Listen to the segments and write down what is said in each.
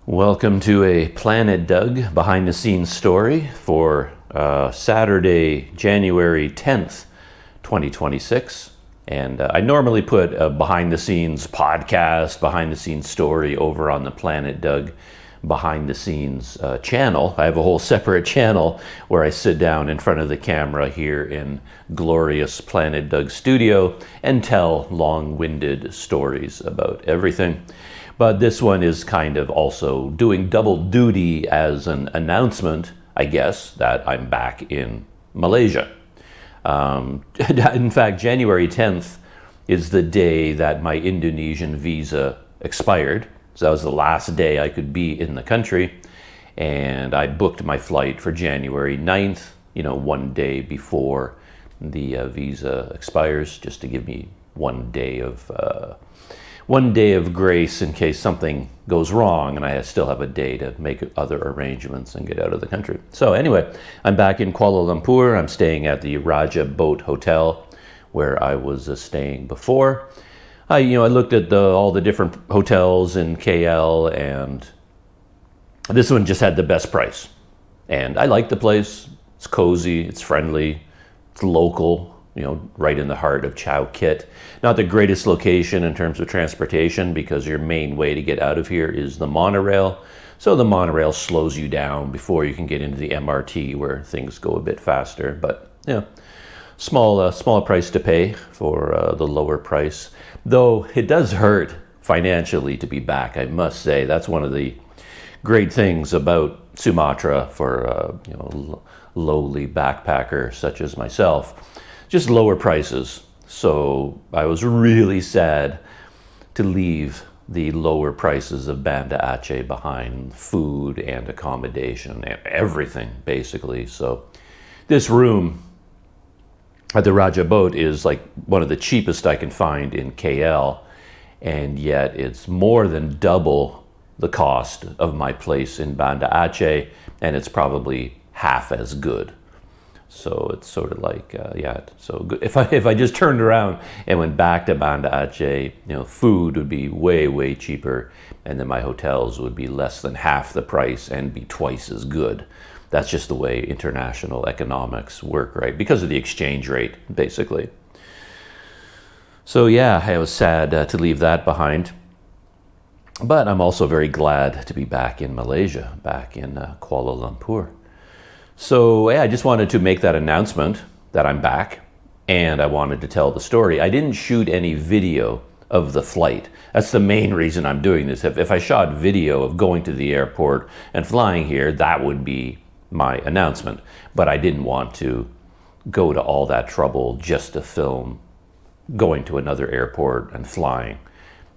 Welcome to a Planet Doug behind the scenes story for Saturday, January 10th, 2026. And I normally put a behind the scenes podcast, behind the scenes story over on the Planet Doug behind the scenes channel. I have a whole separate channel where I sit down in front of the camera here in glorious Planet Doug studio and tell long-winded stories about everything. But this one is kind of also doing double duty as an announcement, I guess, that I'm back in Malaysia. In fact, January 10th is the day that my Indonesian visa expired. So that was the last day I could be in the country. And I booked my flight for January 9th, one day before the visa expires, just to give me one day of grace in case something goes wrong and I still have a day to make other arrangements and get out of the country. So anyway, I'm back in Kuala Lumpur. I'm staying at the Raja Boat Hotel where I was staying before. I looked at all the different hotels in KL, and this one just had the best price. And I like the place. It's cozy, it's friendly, it's local. Right in the heart of Chow Kit. Not the greatest location in terms of transportation because your main way to get out of here is the monorail. So the monorail slows you down before you can get into the MRT where things go a bit faster. But small price to pay for the lower price. Though it does hurt financially to be back, I must say. That's one of the great things about Sumatra for lowly backpacker such as myself. Just lower prices. So I was really sad to leave the lower prices of Banda Aceh behind, food and accommodation and everything basically. So this room at the Raja Boat is like one of the cheapest I can find in KL, and yet it's more than double the cost of my place in Banda Aceh, and it's probably half as good. So it's sort of like, so good. If I just turned around and went back to Banda Aceh, food would be way, way cheaper, and then my hotels would be less than half the price and be twice as good. That's just the way international economics work, right? Because of the exchange rate, basically. So yeah, I was sad to leave that behind. But I'm also very glad to be back in Malaysia, back in Kuala Lumpur. So yeah, I just wanted to make that announcement that I'm back, and I wanted to tell the story. I didn't shoot any video of the flight. That's the main reason I'm doing this. If I shot video of going to the airport and flying here, that would be my announcement. But I didn't want to go to all that trouble just to film going to another airport and flying,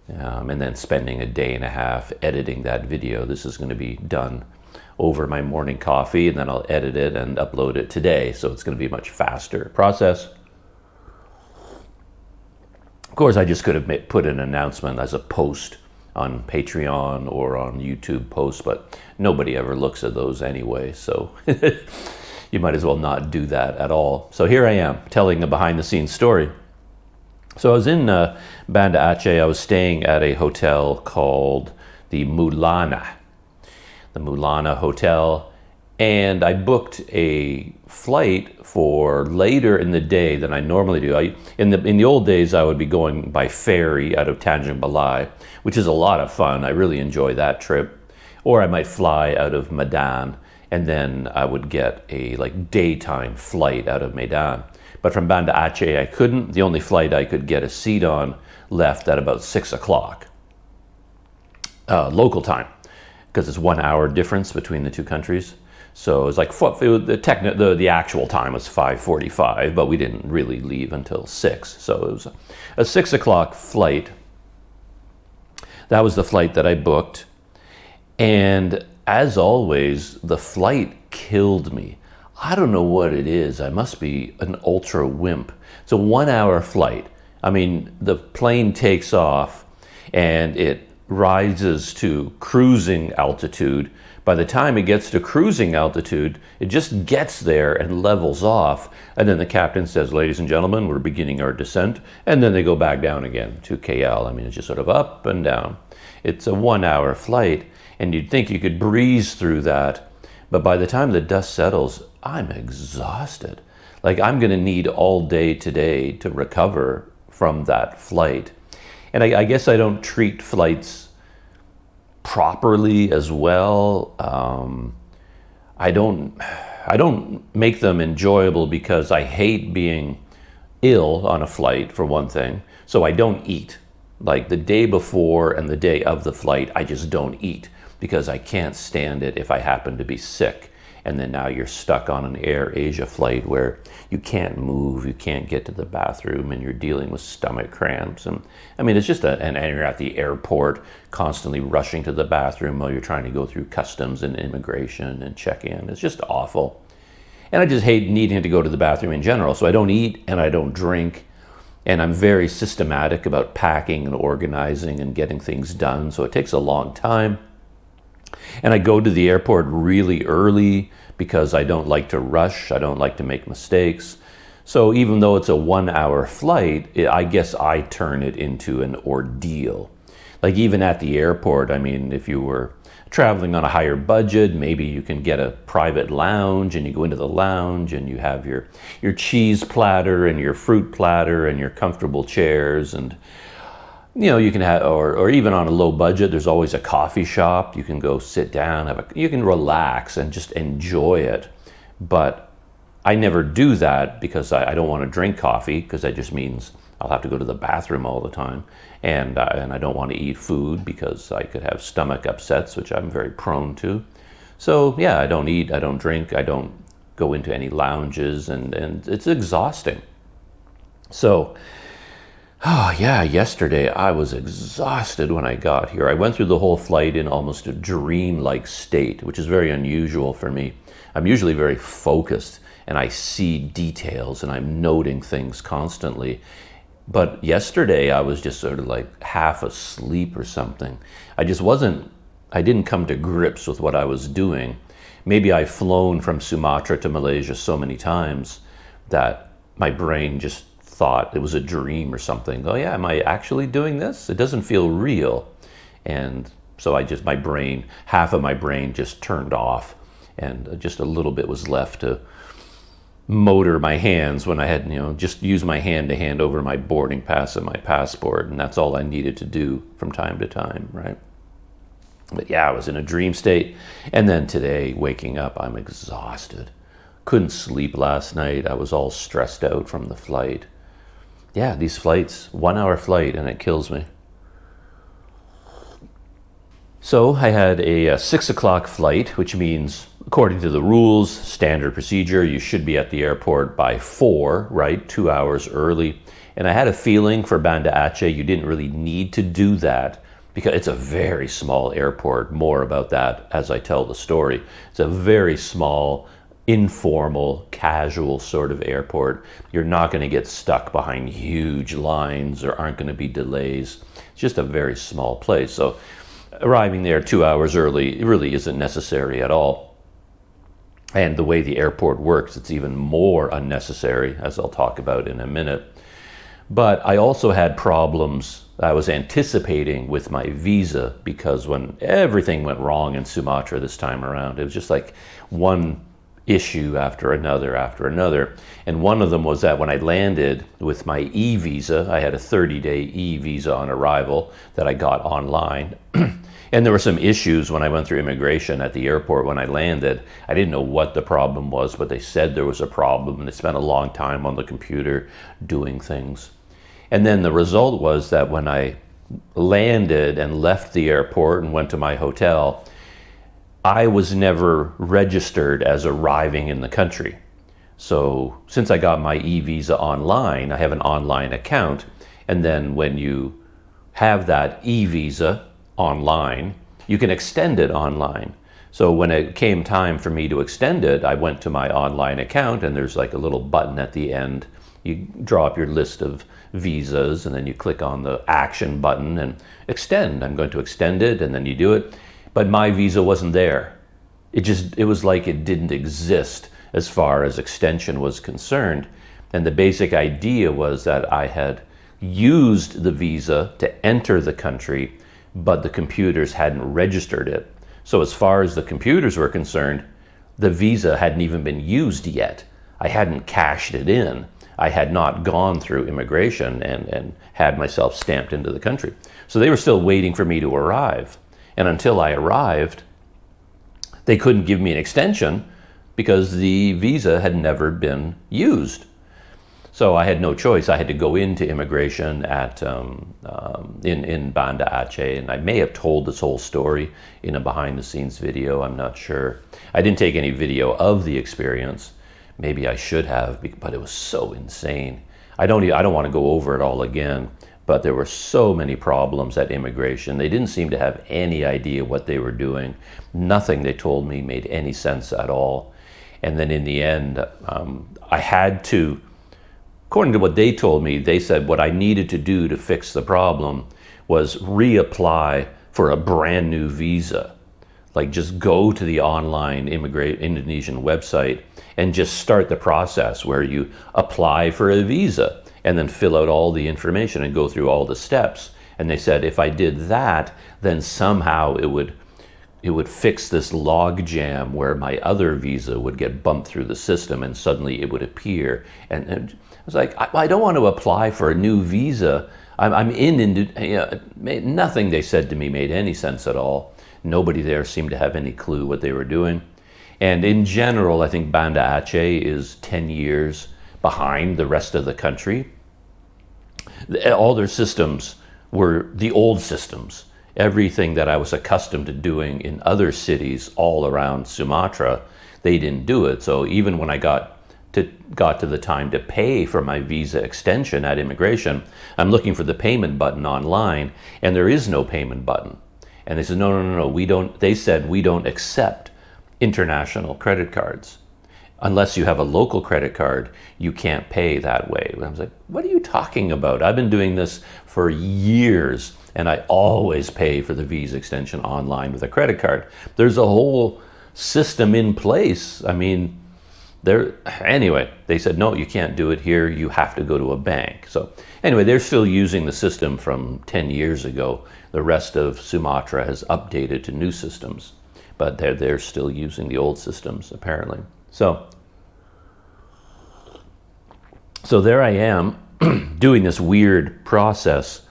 and then spending a day and a half editing that video. This is going to be done over my morning coffee, and then I'll edit it and upload it today. So it's going to be a much faster process. Of course, I just could have put an announcement as a post on Patreon or on YouTube posts, but nobody ever looks at those anyway. So you might as well not do that at all. So here I am telling a behind the scenes story. So I was in Banda Aceh. I was staying at a hotel called the Mulana Hotel, and I booked a flight for later in the day than I normally do. In the old days, I would be going by ferry out of Tanjung Balai, which is a lot of fun. I really enjoy that trip. Or I might fly out of Medan, and then I would get a daytime flight out of Medan. But from Banda Aceh, I couldn't. The only flight I could get a seat on left at about 6 o'clock local time, because it's 1 hour difference between the two countries. So it's the actual time was 5:45, but we didn't really leave until 6. So it was a 6 o'clock flight. That was the flight that I booked. And as always, the flight killed me. I don't know what it is. I must be an ultra wimp. It's a 1 hour flight. I mean, the plane takes off and it rises to cruising altitude. By the time it gets to cruising altitude, it just gets there and levels off. And then the captain says, "Ladies and gentlemen, we're beginning our descent." And then they go back down again to KL. I mean, it's just sort of up and down. It's a 1 hour flight. And you'd think you could breeze through that. But by the time the dust settles, I'm exhausted. Like, I'm going to need all day today to recover from that flight. And I guess I don't treat flights properly as well. I don't make them enjoyable because I hate being ill on a flight, for one thing. So I don't eat. Like, the day before and the day of the flight, I just don't eat because I can't stand it if I happen to be sick. And then now you're stuck on an AirAsia flight where you can't move, you can't get to the bathroom, and you're dealing with stomach cramps. And I mean, it's just and you're at the airport constantly rushing to the bathroom while you're trying to go through customs and immigration and check in. It's just awful. And I just hate needing to go to the bathroom in general. So I don't eat and I don't drink. And I'm very systematic about packing and organizing and getting things done. So it takes a long time. And I go to the airport really early because I don't like to rush. I don't like to make mistakes. So even though it's a 1-hour flight, I guess I turn it into an ordeal. Like, even at the airport, I mean, if you were traveling on a higher budget, maybe you can get a private lounge and you go into the lounge and you have your cheese platter and your fruit platter and your comfortable chairs, and you can have, or even on a low budget, there's always a coffee shop. You can go sit down, you can relax and just enjoy it. But I never do that because I don't want to drink coffee, because that just means I'll have to go to the bathroom all the time. And I don't want to eat food because I could have stomach upsets, which I'm very prone to. So yeah, I don't eat, I don't drink, I don't go into any lounges, and it's exhausting. So, oh yeah, yesterday I was exhausted when I got here. I went through the whole flight in almost a dream-like state, which is very unusual for me. I'm usually very focused and I see details and I'm noting things constantly. But yesterday I was just sort of like half asleep or something. I didn't come to grips with what I was doing. Maybe I've flown from Sumatra to Malaysia so many times that my brain just thought it was a dream or something. Oh yeah, am I actually doing this? It doesn't feel real. And so half of my brain just turned off, and just a little bit was left to motor my hands when I had, just use my hand to hand over my boarding pass and my passport. And that's all I needed to do from time to time, right? But yeah, I was in a dream state. And then today, waking up, I'm exhausted. Couldn't sleep last night. I was all stressed out from the flight. Yeah, these flights, 1-hour flight, and it kills me. So I had a 6 o'clock flight, which means, according to the rules, standard procedure, you should be at the airport by 4, right? 2 hours early. And I had a feeling for Banda Aceh, you didn't really need to do that because it's a very small airport. More about that as I tell the story. It's a very small, informal, casual sort of airport. You're not going to get stuck behind huge lines. There aren't going to be delays. It's just a very small place. So arriving there 2 hours early really isn't necessary at all. And the way the airport works, it's even more unnecessary, as I'll talk about in a minute. But I also had problems I was anticipating with my visa, because when everything went wrong in Sumatra this time around, it was just like one issue after another. And one of them was that when I landed with my e-visa, I had a 30-day e-visa on arrival that I got online. And there were some issues when I went through immigration at the airport when I landed. I didn't know what the problem was, but they said there was a problem, and they spent a long time on the computer doing things. And then the result was that when I landed and left the airport and went to my hotel, I was never registered as arriving in the country. So since I got my e-visa online, I have an online account. And then when you have that e-visa online, you can extend it online. So when it came time for me to extend it, I went to my online account, and there's like a little button at the end. You draw up your list of visas, and then you click on the action button and extend. I'm going to extend it, and then you do it. But my visa wasn't there. It was like it didn't exist as far as extension was concerned. And the basic idea was that I had used the visa to enter the country, but the computers hadn't registered it. So as far as the computers were concerned, the visa hadn't even been used yet. I hadn't cashed it in. I had not gone through immigration and had myself stamped into the country. So they were still waiting for me to arrive. And until I arrived, they couldn't give me an extension because the visa had never been used. So I had no choice. I had to go into immigration in Banda Aceh, and I may have told this whole story in a behind-the-scenes video. I'm not sure. I didn't take any video of the experience. Maybe I should have, but it was so insane. I don't want to go over it all again. But there were so many problems at immigration. They didn't seem to have any idea what they were doing. Nothing they told me made any sense at all. And then in the end, I had to. According to what they told me, they said what I needed to do to fix the problem was reapply for a brand new visa. Like just go to the online Indonesian website and just start the process where you apply for a visa and then fill out all the information and go through all the steps. And they said if I did that, then somehow it would fix this log jam where my other visa would get bumped through the system and suddenly it would appear. And I was like, I don't want to apply for a new visa. I'm nothing they said to me made any sense at all. Nobody there seemed to have any clue what they were doing. And in general, I think Banda Aceh is 10 years behind the rest of the country. All their systems were the old systems. Everything that I was accustomed to doing in other cities all around Sumatra, they didn't do it. So even when I got to the time to pay for my visa extension at immigration, I'm looking for the payment button online, and there is no payment button. And they said, no, we don't. They said we don't accept international credit cards. Unless you have a local credit card, you can't pay that way. And I was like, what are you talking about? I've been doing this for years, and I always pay for the visa extension online with a credit card. There's a whole system in place. I mean, anyway, they said, no, you can't do it here. You have to go to a bank. So anyway, they're still using the system from 10 years ago. The rest of Sumatra has updated to new systems, but they're still using the old systems, apparently. So there I am doing this weird process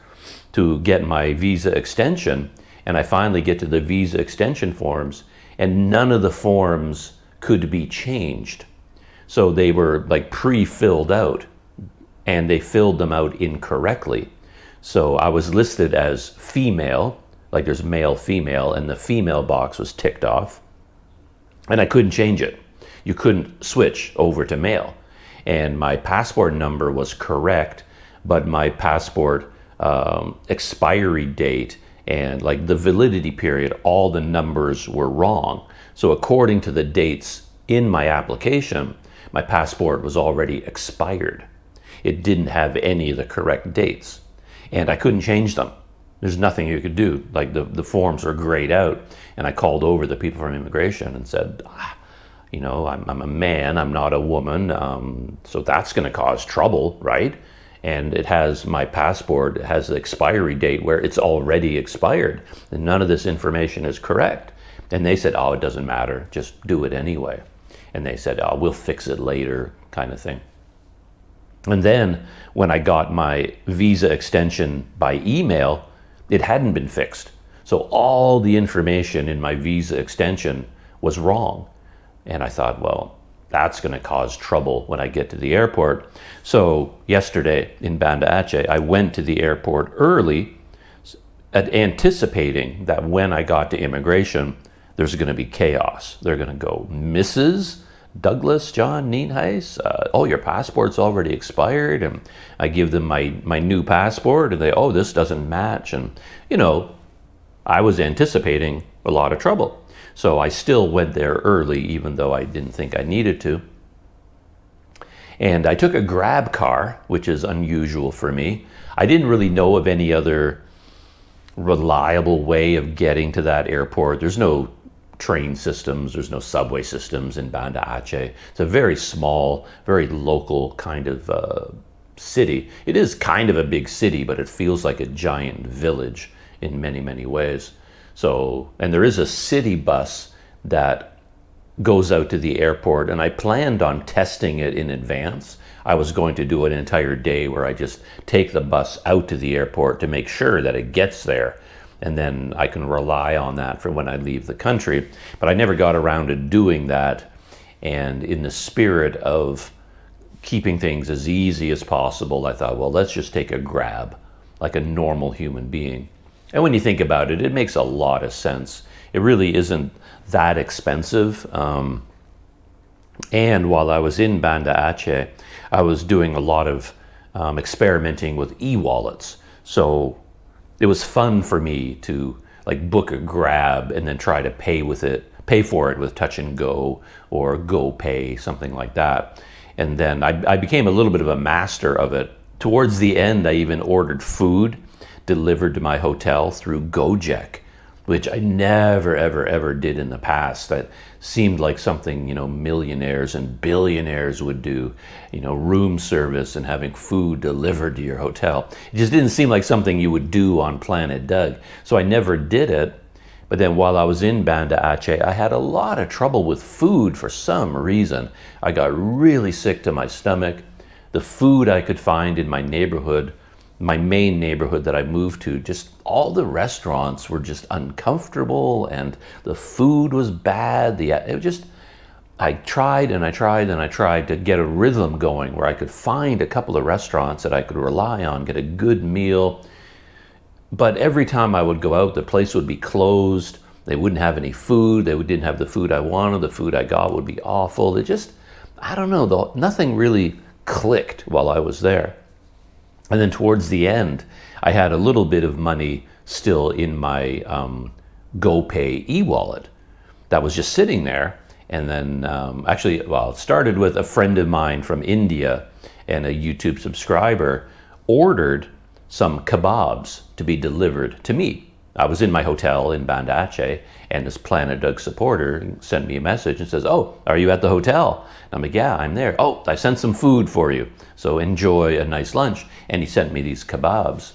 to get my visa extension, and I finally get to the visa extension forms, and none of the forms could be changed. So they were like pre-filled out, and they filled them out incorrectly. So I was listed as female, like there's male, female, and the female box was ticked off, and I couldn't change it. You couldn't switch over to male. And my passport number was correct, but my passport expiry date and like the validity period, all the numbers were wrong. So according to the dates in my application, my passport was already expired. It didn't have any of the correct dates, and I couldn't change them. There's nothing you could do. Like the forms were grayed out, and I called over the people from immigration and said, I'm a man, I'm not a woman, so that's going to cause trouble, right? And my passport has the expiry date where it's already expired, and none of this information is correct. And they said, it doesn't matter, just do it anyway. And they said, we'll fix it later, kind of thing. And then when I got my visa extension by email, it hadn't been fixed. So all the information in my visa extension was wrong. And I thought, well, that's going to cause trouble when I get to the airport. So yesterday in Banda Aceh, I went to the airport early, anticipating that when I got to immigration, there's going to be chaos. They're going to go, Mrs. Douglas John Nienhuis, your passport's already expired. And I give them my new passport, and they, this doesn't match. And, I was anticipating a lot of trouble. So I still went there early, even though I didn't think I needed to. And I took a grab car, which is unusual for me. I didn't really know of any other reliable way of getting to that airport. There's no train systems, there's no subway systems in Banda Aceh. It's a very small, very local kind of city. It is kind of a big city, but it feels like a giant village in many, many ways. So, and there is a city bus that goes out to the airport, and I planned on testing it in advance. I was going to do an entire day where I just take the bus out to the airport to make sure that it gets there, and then I can rely on that for when I leave the country. But I never got around to doing that, and in the spirit of keeping things as easy as possible, I thought, well, let's just take a grab like a normal human being. And when you think about it, it makes a lot of sense. It really isn't that expensive. And while I was in Banda Aceh, I was doing a lot of experimenting with e-wallets. So it was fun for me to like book a Grab and then try to pay for it with Touch and Go or GoPay, something like that. And then I became a little bit of a master of it. Towards the end, I even ordered food delivered to my hotel through Gojek, which I never, ever, ever did in the past. That seemed like something, millionaires and billionaires would do, room service and having food delivered to your hotel. It just didn't seem like something you would do on Planet Doug. So I never did it. But then while I was in Banda Aceh, I had a lot of trouble with food for some reason. I got really sick to my stomach. The food I could find in my neighborhood, my main neighborhood that I moved to, just all the restaurants were just uncomfortable and the food was bad. I tried and I tried and I tried to get a rhythm going where I could find a couple of restaurants that I could rely on, get a good meal. But every time I would go out, the place would be closed. They wouldn't have any food. They didn't have the food I wanted. The food I got would be awful. I don't know, nothing really clicked while I was there. And then towards the end, I had a little bit of money still in my GoPay e-wallet that was just sitting there. And then it started with a friend of mine from India and a YouTube subscriber ordered some kebabs to be delivered to me. I was in my hotel in Banda Aceh, and this Planet Doug supporter sent me a message and says, "Oh, are you at the hotel?" And I'm like, "Yeah, I'm there." "Oh, I sent some food for you, so enjoy a nice lunch." And he sent me these kebabs,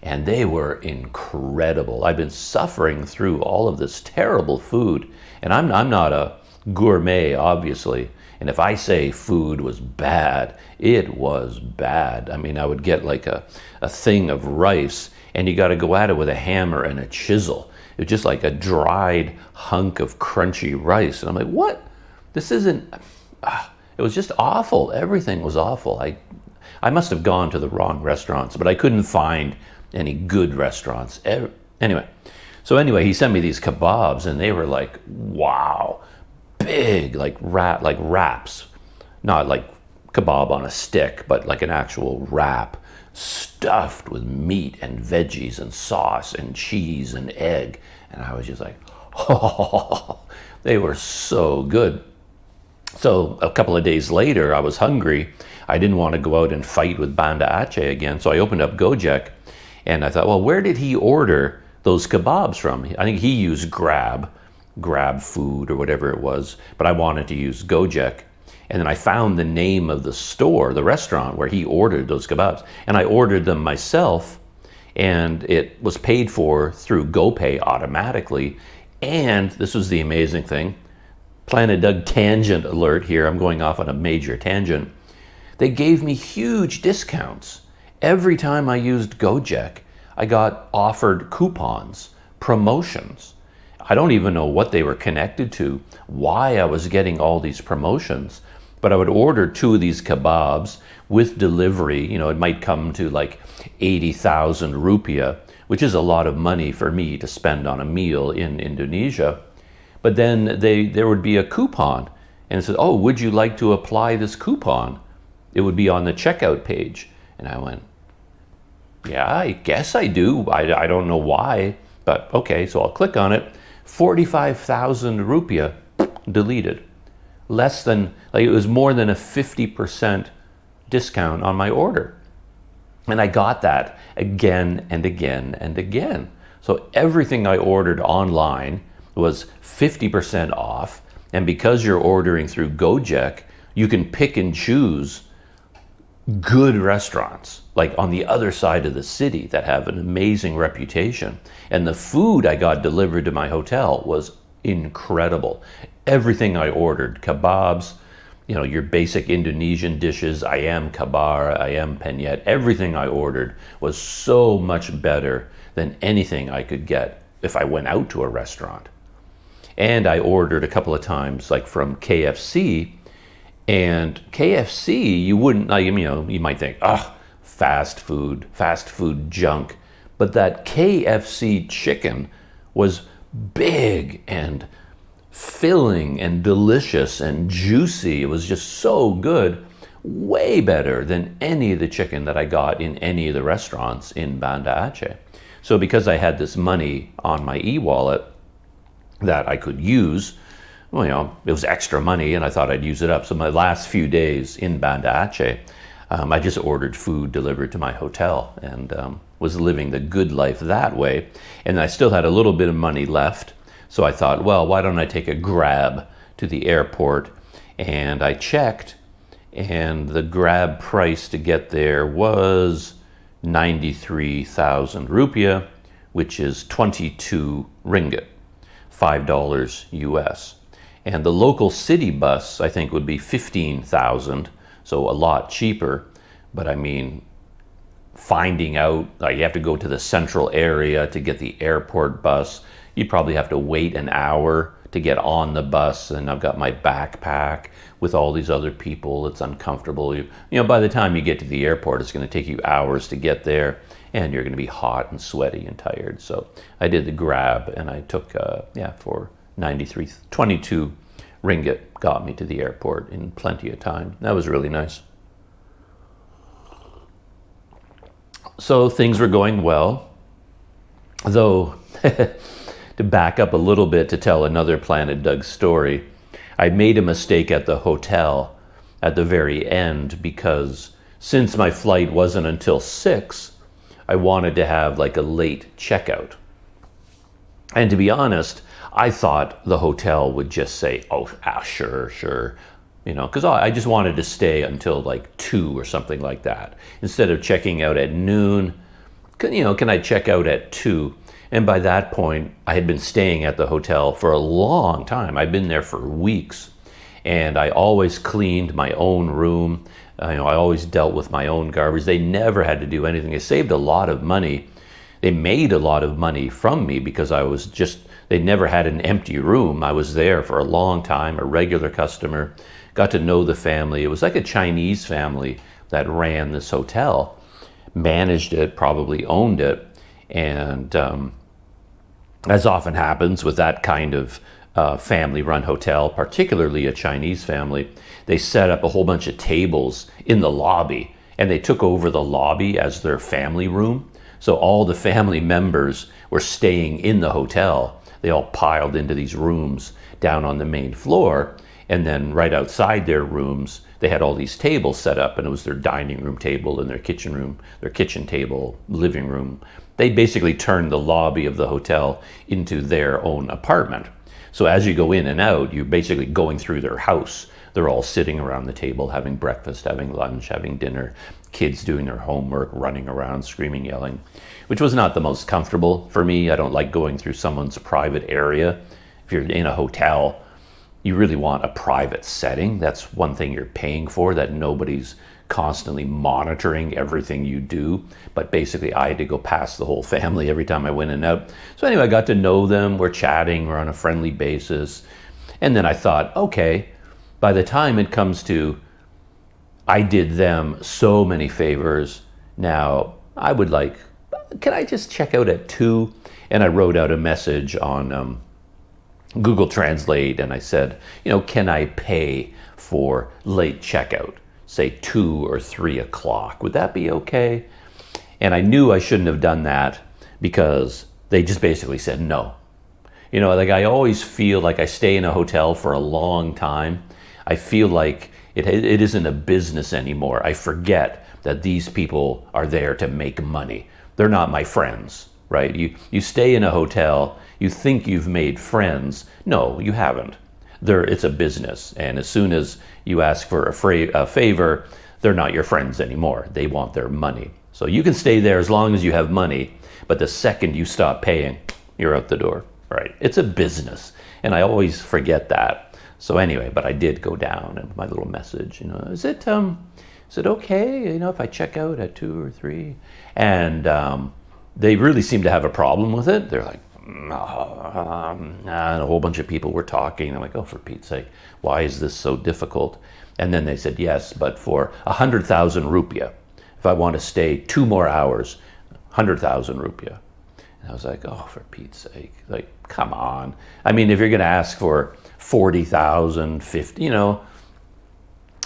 and they were incredible. I've been suffering through all of this terrible food, and I'm not a gourmet, obviously. And if I say food was bad, it was bad. I mean, I would get like a thing of rice, and you got to go at it with a hammer and a chisel. It was just like a dried hunk of crunchy rice. And I'm like, what? This isn't... It was just awful. Everything was awful. I must have gone to the wrong restaurants, but I couldn't find any good restaurants. Anyway, he sent me these kebabs, and they were like, wow, big, like wraps. Not like kebab on a stick, but like an actual wrap, stuffed with meat and veggies and sauce and cheese and egg. And I was just like, oh, they were so good. So a couple of days later, I was hungry. I didn't want to go out and fight with Banda Aceh again. So I opened up Gojek, and I thought, well, where did he order those kebabs from? I think he used Grab Food or whatever it was, but I wanted to use Gojek. And then I found the name of the store, the restaurant where he ordered those kebabs. And I ordered them myself, and it was paid for through GoPay automatically. And this was the amazing thing. Planet Doug tangent alert here. I'm going off on a major tangent. They gave me huge discounts. Every time I used Gojek, I got offered coupons, promotions. I don't even know what they were connected to, why I was getting all these promotions. But I would order 2 of these kebabs with delivery. It might come to like 80,000 rupiah, which is a lot of money for me to spend on a meal in Indonesia. But then there would be a coupon, and it said, "Oh, would you like to apply this coupon?" It would be on the checkout page. And I went, "Yeah, I guess I do. I don't know why, but okay." So I'll click on it. 45,000 rupiah deleted. Less than, it was more than a 50% discount on my order. And I got that again and again and again. So everything I ordered online was 50% off. And because you're ordering through Gojek, you can pick and choose good restaurants, like on the other side of the city, that have an amazing reputation. And the food I got delivered to my hotel was incredible. Everything I ordered, kebabs, your basic Indonesian dishes, ayam kabar, ayam penyet, everything I ordered was so much better than anything I could get if I went out to a restaurant. And I ordered a couple of times, like from KFC, and KFC, you wouldn't, you might think, fast food junk. But that KFC chicken was big and filling and delicious and juicy. It was just so good, way better than any of the chicken that I got in any of the restaurants in Banda Aceh. So because I had this money on my e-wallet that I could use, it was extra money and I thought I'd use it up. So my last few days in Banda Aceh, I just ordered food delivered to my hotel and was living the good life that way. And I still had a little bit of money left. So I thought, well, why don't I take a Grab to the airport? And I checked, and the Grab price to get there was 93,000 rupiah, which is 22 ringgit, $5 US. And the local city bus, I think, would be 15,000, so a lot cheaper. But I mean, finding out, you have to go to the central area to get the airport bus. You'd probably have to wait an hour to get on the bus, and I've got my backpack with all these other people. It's uncomfortable. By the time you get to the airport, it's going to take you hours to get there, and you're going to be hot and sweaty and tired. So I did the Grab, and I took, for 22 ringgit, got me to the airport in plenty of time. That was really nice. So things were going well, though. To back up a little bit to tell another Planet Doug story, I made a mistake at the hotel at the very end because since my flight wasn't until 6, I wanted to have like a late checkout. And to be honest, I thought the hotel would just say, sure, because I just wanted to stay until like 2 or something like that. Instead of checking out at noon, can I check out at 2? And by that point, I had been staying at the hotel for a long time. I'd been there for weeks. And I always cleaned my own room. I always dealt with my own garbage. They never had to do anything. They saved a lot of money. They made a lot of money from me because they never had an empty room. I was there for a long time, a regular customer, got to know the family. It was like a Chinese family that ran this hotel, managed it, probably owned it. And as often happens with that kind of family-run hotel, particularly a Chinese family, they set up a whole bunch of tables in the lobby, and they took over the lobby as their family room. So all the family members were staying in the hotel. They all piled into these rooms down on the main floor, and then right outside their rooms, they had all these tables set up, and it was their dining room table and their kitchen table, living room. They basically turned the lobby of the hotel into their own apartment. So as you go in and out, you're basically going through their house. They're all sitting around the table, having breakfast, having lunch, having dinner, kids doing their homework, running around, screaming, yelling, which was not the most comfortable for me. I don't like going through someone's private area. If you're in a hotel, you really want a private setting. That's one thing you're paying for, that nobody's constantly monitoring everything you do. But basically, I had to go past the whole family every time I went in and out. So anyway, I got to know them. We're chatting. We're on a friendly basis. And then I thought, okay, by the time it comes to, I did them so many favors. Now, I would like, can I just check out at 2? And I wrote out a message on Google Translate, and I said, can I pay for late checkout? Say 2 or 3 o'clock. Would that be okay? And I knew I shouldn't have done that because they just basically said no. I always feel like I stay in a hotel for a long time. I feel like it isn't a business anymore. I forget that these people are there to make money. They're not my friends, right? You stay in a hotel, you think you've made friends. No, you haven't. It's a business, and as soon as you ask for a favor, they're not your friends anymore. They want their money. So you can stay there as long as you have money, but the second you stop paying, you're out the door, right? It's a business, and I always forget that. So anyway, but I did go down, and my little message, is it okay, if I check out at 2 or 3? And they really seem to have a problem with it. They're like, and a whole bunch of people were talking. I'm like, oh, for Pete's sake, why is this so difficult? And then they said, yes, but for 100,000 rupiah, if I want to stay 2 more hours, 100,000 rupiah. And I was like, oh, for Pete's sake, like, come on. I mean, if you're going to ask for 40,000, 50,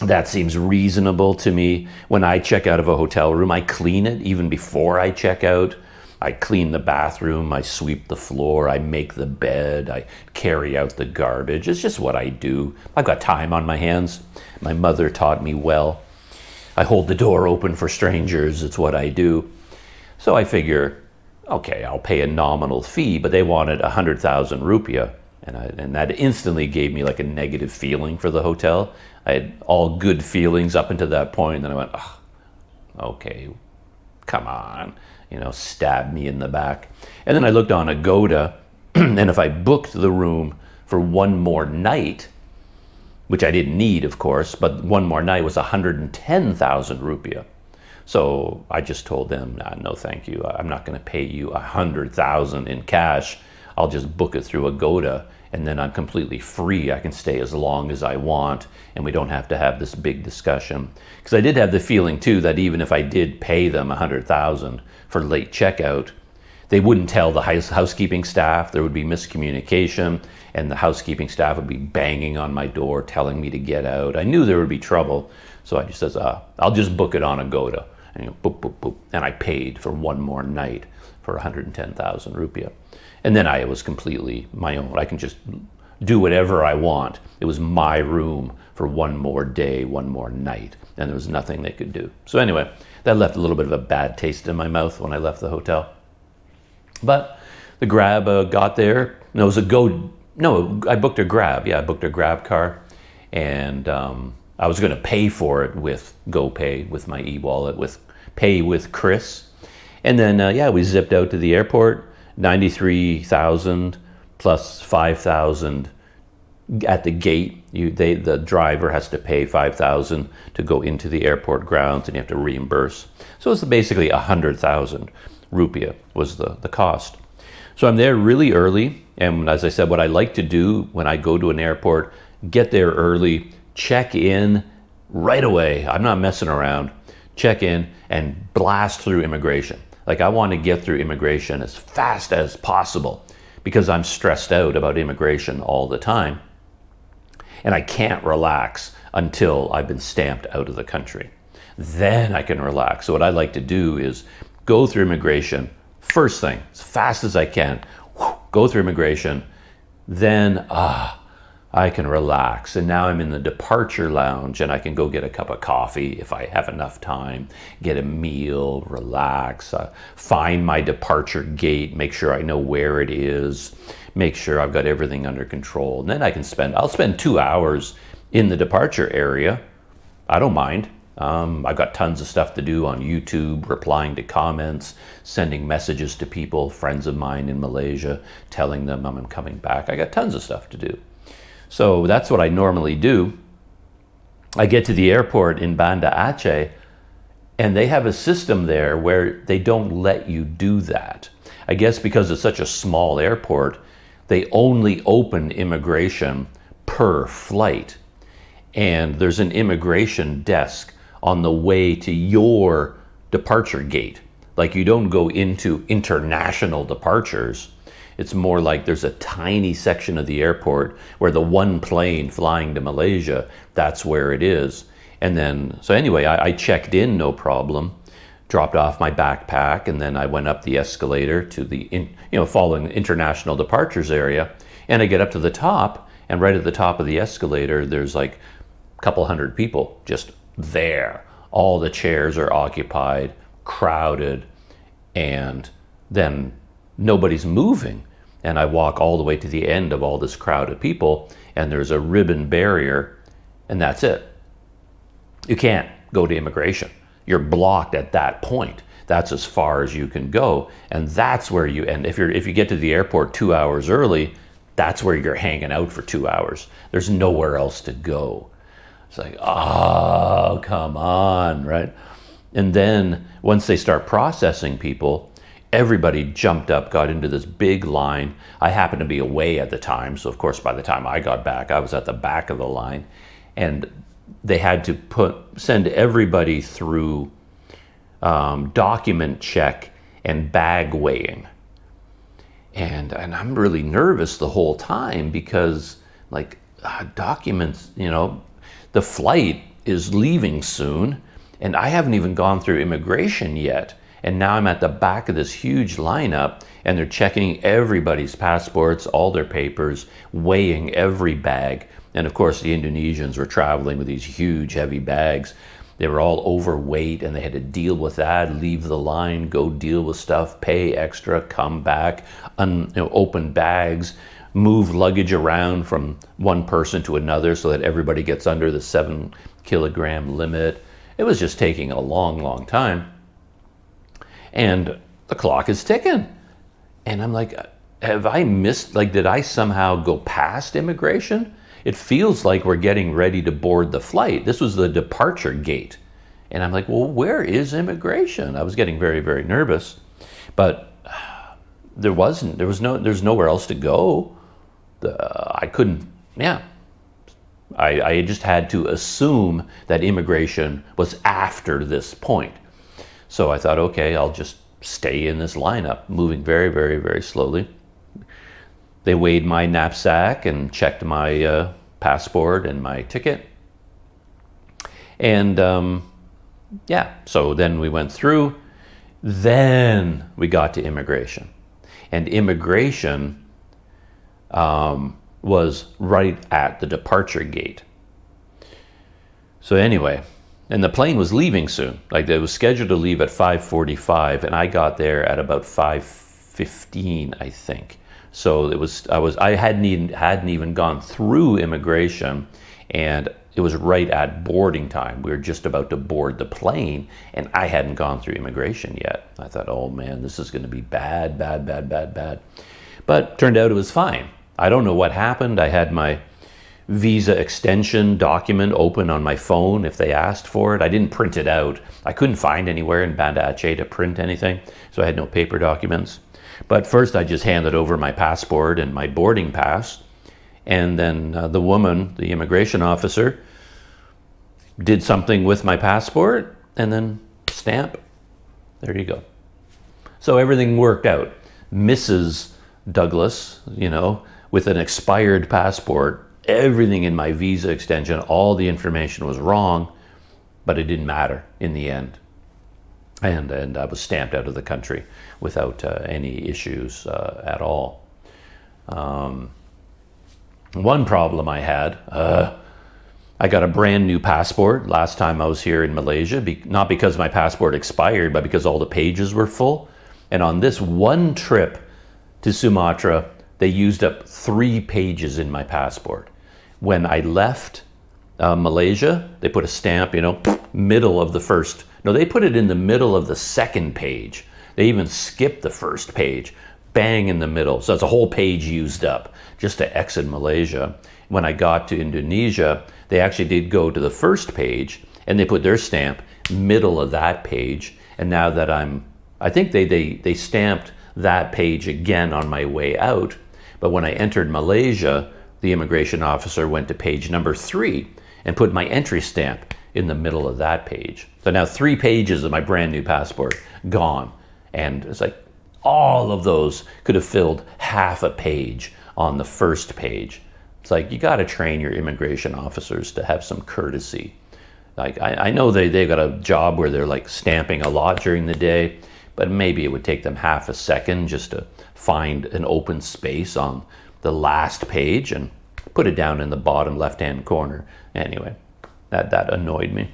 that seems reasonable to me. When I check out of a hotel room, I clean it even before I check out. I clean the bathroom, I sweep the floor, I make the bed, I carry out the garbage. It's just what I do. I've got time on my hands. My mother taught me well. I hold the door open for strangers. It's what I do. So I figure, okay, I'll pay a nominal fee, but they wanted 100,000 rupiah. And that instantly gave me like a negative feeling for the hotel. I had all good feelings up until that point, and then I went, oh, okay, come on, stab me in the back. And then I looked on Agoda, and if I booked the room for 1 more night, which I didn't need, of course, but 1 more night was 110,000 rupiah. So I just told them, no, thank you. I'm not going to pay you 100,000 in cash. I'll just book it through Agoda, and then I'm completely free. I can stay as long as I want, and we don't have to have this big discussion. Because I did have the feeling, too, that even if I did pay them 100,000 for late checkout, they wouldn't tell the housekeeping staff. There would be miscommunication, and the housekeeping staff would be banging on my door, telling me to get out. I knew there would be trouble, so I just said, I'll just book it on Agoda. And boop, boop, boop. And I paid for 1 more night for 110,000 rupiah. And then I was completely my own. I can just do whatever I want. It was my room for 1 more day, 1 more night, and there was nothing they could do. So anyway, that left a little bit of a bad taste in my mouth when I left the hotel. But the Grab got there. No, it was I booked a Grab. Yeah, I booked a Grab car, and I was going to pay for it with GoPay, with my e-wallet, with Pay with Chris. And then, we zipped out to the airport. 93,000 plus 5,000 at the gate. The driver has to pay 5,000 to go into the airport grounds, and you have to reimburse. So it's basically 100,000 rupiah was the cost. So I'm there really early, and as I said, what I like to do when I go to an airport, get there early, check in right away. I'm not messing around. Check in and blast through immigration. Like, I want to get through immigration as fast as possible because I'm stressed out about immigration all the time. And I can't relax until I've been stamped out of the country. Then I can relax. So what I like to do is go through immigration, first thing, as fast as I can, go through immigration, then I can relax. And now I'm in the departure lounge, and I can go get a cup of coffee if I have enough time, get a meal, relax, find my departure gate, make sure I know where it is, make sure I've got everything under control. And then I'll spend 2 hours in the departure area. I don't mind. I've got tons of stuff to do on YouTube, replying to comments, sending messages to people, friends of mine in Malaysia, telling them I'm coming back. I got tons of stuff to do. So that's what I normally do. I get to the airport in Banda Aceh, and they have a system there where they don't let you do that. I guess because it's such a small airport, they only open immigration per flight. And there's an immigration desk on the way to your departure gate. Like, you don't go into international departures. It's more like there's a tiny section of the airport where the one plane flying to Malaysia, that's where it is. And then, so anyway, I checked in, no problem, dropped off my backpack, and then I went up the escalator to the, following the international departures area. And I get up to the top, and right at the top of the escalator, there's like a couple hundred people just there. All the chairs are occupied, crowded, and then nobody's moving. And I walk all the way to the end of all this crowd of people, and there's a ribbon barrier, and that's it. You can't go to immigration. You're blocked at that point. That's as far as you can go, and that's where you end. If you get to the airport 2 hours early, that's where you're hanging out for 2 hours. There's nowhere else to go. It's like, oh, come on, right? And then once they start processing people, everybody jumped up, got into this big line. I happened to be away at the time, so of course by the time I got back, I was at the back of the line, and they had to send everybody through document check and bag weighing. And I'm really nervous the whole time because, like, documents, the flight is leaving soon, and I haven't even gone through immigration yet. And now I'm at the back of this huge lineup, and they're checking everybody's passports, all their papers, weighing every bag. And of course, the Indonesians were traveling with these huge, heavy bags. They were all overweight, and they had to deal with that, leave the line, go deal with stuff, pay extra, come back, open bags, move luggage around from one person to another so that everybody gets under the 7-kilogram limit. It was just taking a long, long time. And the clock is ticking. And I'm like, have I missed, did I somehow go past immigration? It feels like we're getting ready to board the flight. This was the departure gate. And I'm like, well, where is immigration? I was getting very, very nervous. But there's nowhere else to go. I couldn't, I just had to assume that immigration was after this point. So I thought, okay, I'll just stay in this lineup, moving very, very, very slowly. They weighed my knapsack and checked my passport and my ticket. And so then we went through. Then we got to immigration. And immigration was right at the departure gate. So anyway, and the plane was leaving soon. It was scheduled to leave at 5:45, and I got there at about 5:15, I think. So I hadn't even gone through immigration, and it was right at boarding time. We were just about to board the plane, and I hadn't gone through immigration yet. I thought, oh man, this is going to be bad. But turned out it was fine. I don't know what happened. I had my visa extension document open on my phone if they asked for it. I didn't print it out. I couldn't find anywhere in Banda Aceh to print anything, so I had no paper documents. But first I just handed over my passport and my boarding pass, and then the woman, the immigration officer, did something with my passport and then stamp. There you go. So everything worked out. Mrs. Douglas, with an expired passport, everything in my visa extension, all the information was wrong, but it didn't matter in the end. And I was stamped out of the country without any issues at all. One problem I had, I got a brand new passport last time I was here in Malaysia, not because my passport expired, but because all the pages were full. And on this one trip to Sumatra, they used up 3 pages in my passport. When I left Malaysia, they put a stamp, middle of the first. No, they put it in the middle of the second page. They even skipped the first page, bang in the middle. So it's a whole page used up just to exit Malaysia. When I got to Indonesia, they actually did go to the first page and they put their stamp middle of that page. And now that I think they stamped that page again on my way out. But when I entered Malaysia, the immigration officer went to page number 3 and put my entry stamp in the middle of that page. So now 3 pages of my brand new passport gone. And it's like all of those could have filled half a page on the first page. It's like, you got to train your immigration officers to have some courtesy. I know they got a job where they're stamping a lot during the day, but maybe it would take them half a second just to find an open space on the last page and put it down in the bottom left-hand corner. Anyway, that annoyed me.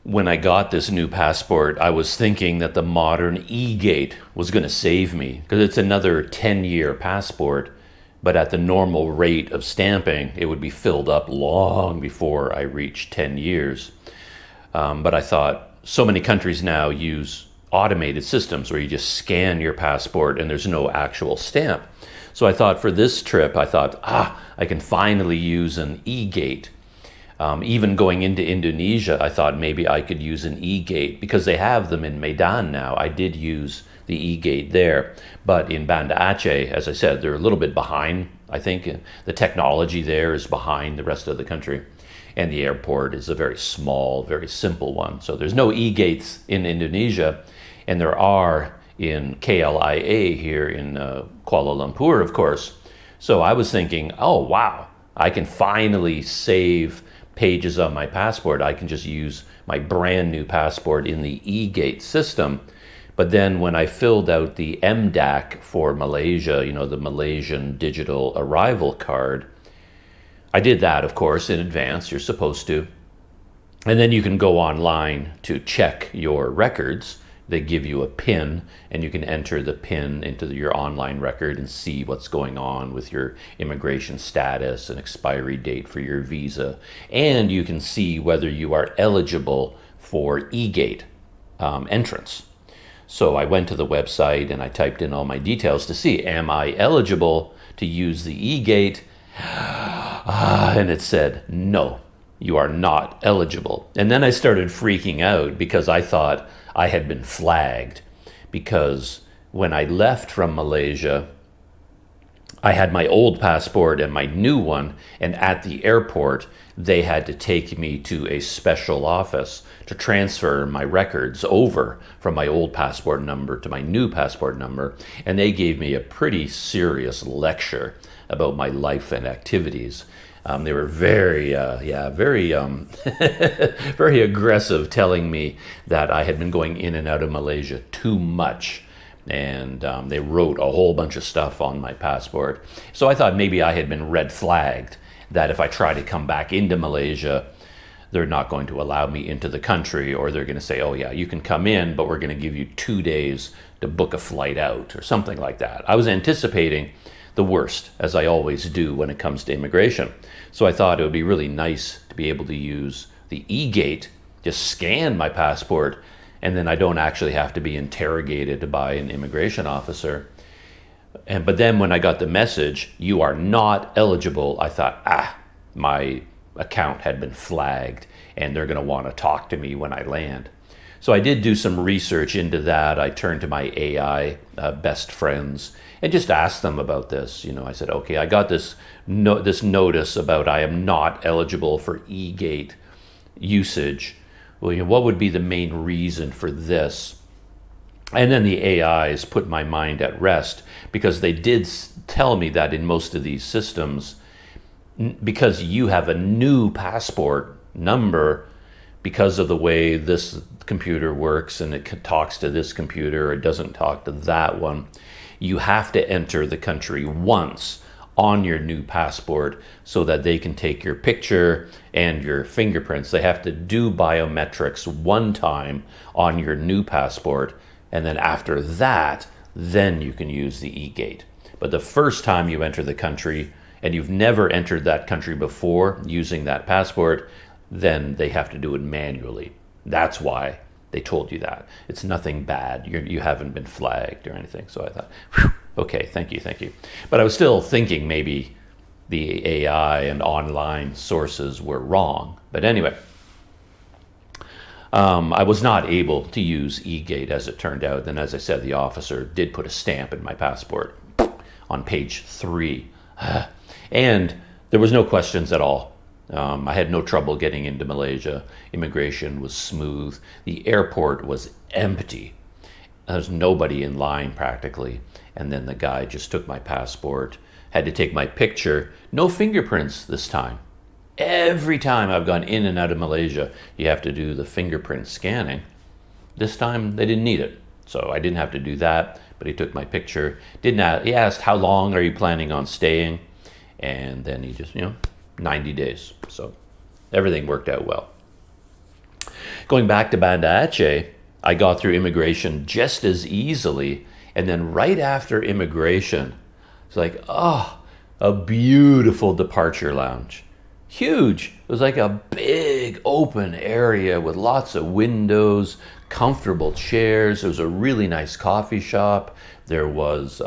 When I got this new passport, I was thinking that the modern e-gate was going to save me, because it's another 10-year passport, but at the normal rate of stamping, it would be filled up long before I reached 10 years. But I thought so many countries now use automated systems where you just scan your passport and there's no actual stamp. So I thought for this trip, I can finally use an e-gate. Even going into Indonesia, I thought maybe I could use an e-gate because they have them in Medan now. I did use the e-gate there. But in Banda Aceh, as I said, they're a little bit behind. I think the technology there is behind the rest of the country. And the airport is a very small, very simple one. So there's no e-gates in Indonesia. And there are in KLIA here in Kuala Lumpur, of course. So I was thinking, oh, wow, I can finally save pages on my passport. I can just use my brand new passport in the e-gate system. But then when I filled out the MDAC for Malaysia, the Malaysian Digital Arrival Card, I did that, of course, in advance. You're supposed to. And then you can go online to check your records. They give you a PIN, and you can enter the PIN into your online record and see what's going on with your immigration status and expiry date for your visa. And you can see whether you are eligible for e-gate entrance. So I went to the website and I typed in all my details to see, am I eligible to use the e-gate? And it said, no, you are not eligible. And then I started freaking out because I thought I had been flagged, because when I left from Malaysia, I had my old passport and my new one, and at the airport, they had to take me to a special office to transfer my records over from my old passport number to my new passport number. And they gave me a pretty serious lecture about my life and activities. They were very very aggressive, telling me that I had been going in and out of Malaysia too much. And they wrote a whole bunch of stuff on my passport. So I thought maybe I had been red flagged, that if I try to come back into Malaysia, they're not going to allow me into the country, or they're going to say, oh yeah, you can come in, but we're going to give you 2 days to book a flight out, or something like that. I was anticipating the worst, as I always do when it comes to immigration. So I thought it would be really nice to be able to use the e-gate, just scan my passport, and then I don't actually have to be interrogated by an immigration officer. But then when I got the message, you are not eligible, I thought, my account had been flagged and they're going to want to talk to me when I land. So I did do some research into that. I turned to my AI best friends and just asked them about this. I said, okay, I got this notice about I am not eligible for e-gate usage. Well, what would be the main reason for this? And then the AIs put my mind at rest, because they did tell me that in most of these systems, because you have a new passport number, because of the way this computer works and it talks to this computer or it doesn't talk to that one, you have to enter the country once on your new passport so that they can take your picture and your fingerprints. They have to do biometrics one time on your new passport, and then after that, then you can use the e-gate. But the first time you enter the country and you've never entered that country before using that passport, then they have to do it manually. That's why they told you that. It's nothing bad. You haven't been flagged or anything. So I thought, whew, okay, thank you. But I was still thinking maybe the AI and online sources were wrong. But anyway, I was not able to use e-gate, as it turned out. And as I said, the officer did put a stamp in my passport on page 3. And there was no questions at all. I had no trouble getting into Malaysia. Immigration was smooth. The airport was empty. There was nobody in line practically. And then the guy just took my passport, had to take my picture. No fingerprints this time. Every time I've gone in and out of Malaysia, you have to do the fingerprint scanning. This time they didn't need it. So I didn't have to do that, but he took my picture. He asked, how long are you planning on staying? And then he just, 90 days. So everything worked out well. Going back to Banda Aceh, I got through immigration just as easily. And then right after immigration, it's like, a beautiful departure lounge. Huge. It was like a big open area with lots of windows, comfortable chairs. There was a really nice coffee shop. There was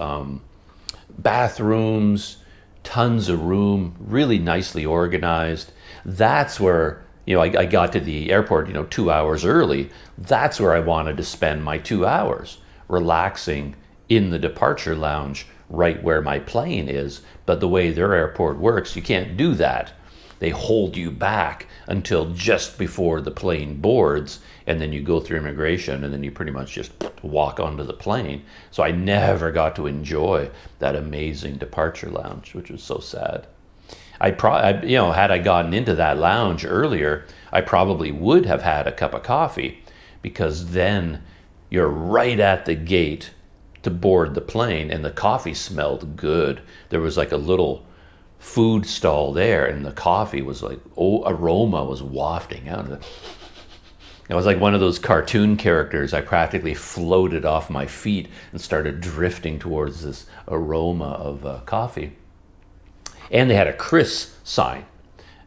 bathrooms, tons of room, really nicely organized. That's where, I got to the airport, 2 hours early. That's where I wanted to spend my 2 hours, relaxing in the departure lounge right where my plane is. But the way their airport works, you can't do that. They hold you back until just before the plane boards, and then you go through immigration, and then you pretty much just walk onto the plane. So I never got to enjoy that amazing departure lounge, which was so sad. Had I gotten into that lounge earlier, I probably would have had a cup of coffee, because then you're right at the gate to board the plane, and the coffee smelled good. There was like a little food stall there, and the coffee was like, aroma was wafting out of it. I was like one of those cartoon characters. I practically floated off my feet and started drifting towards this aroma of coffee. And they had a Chris sign,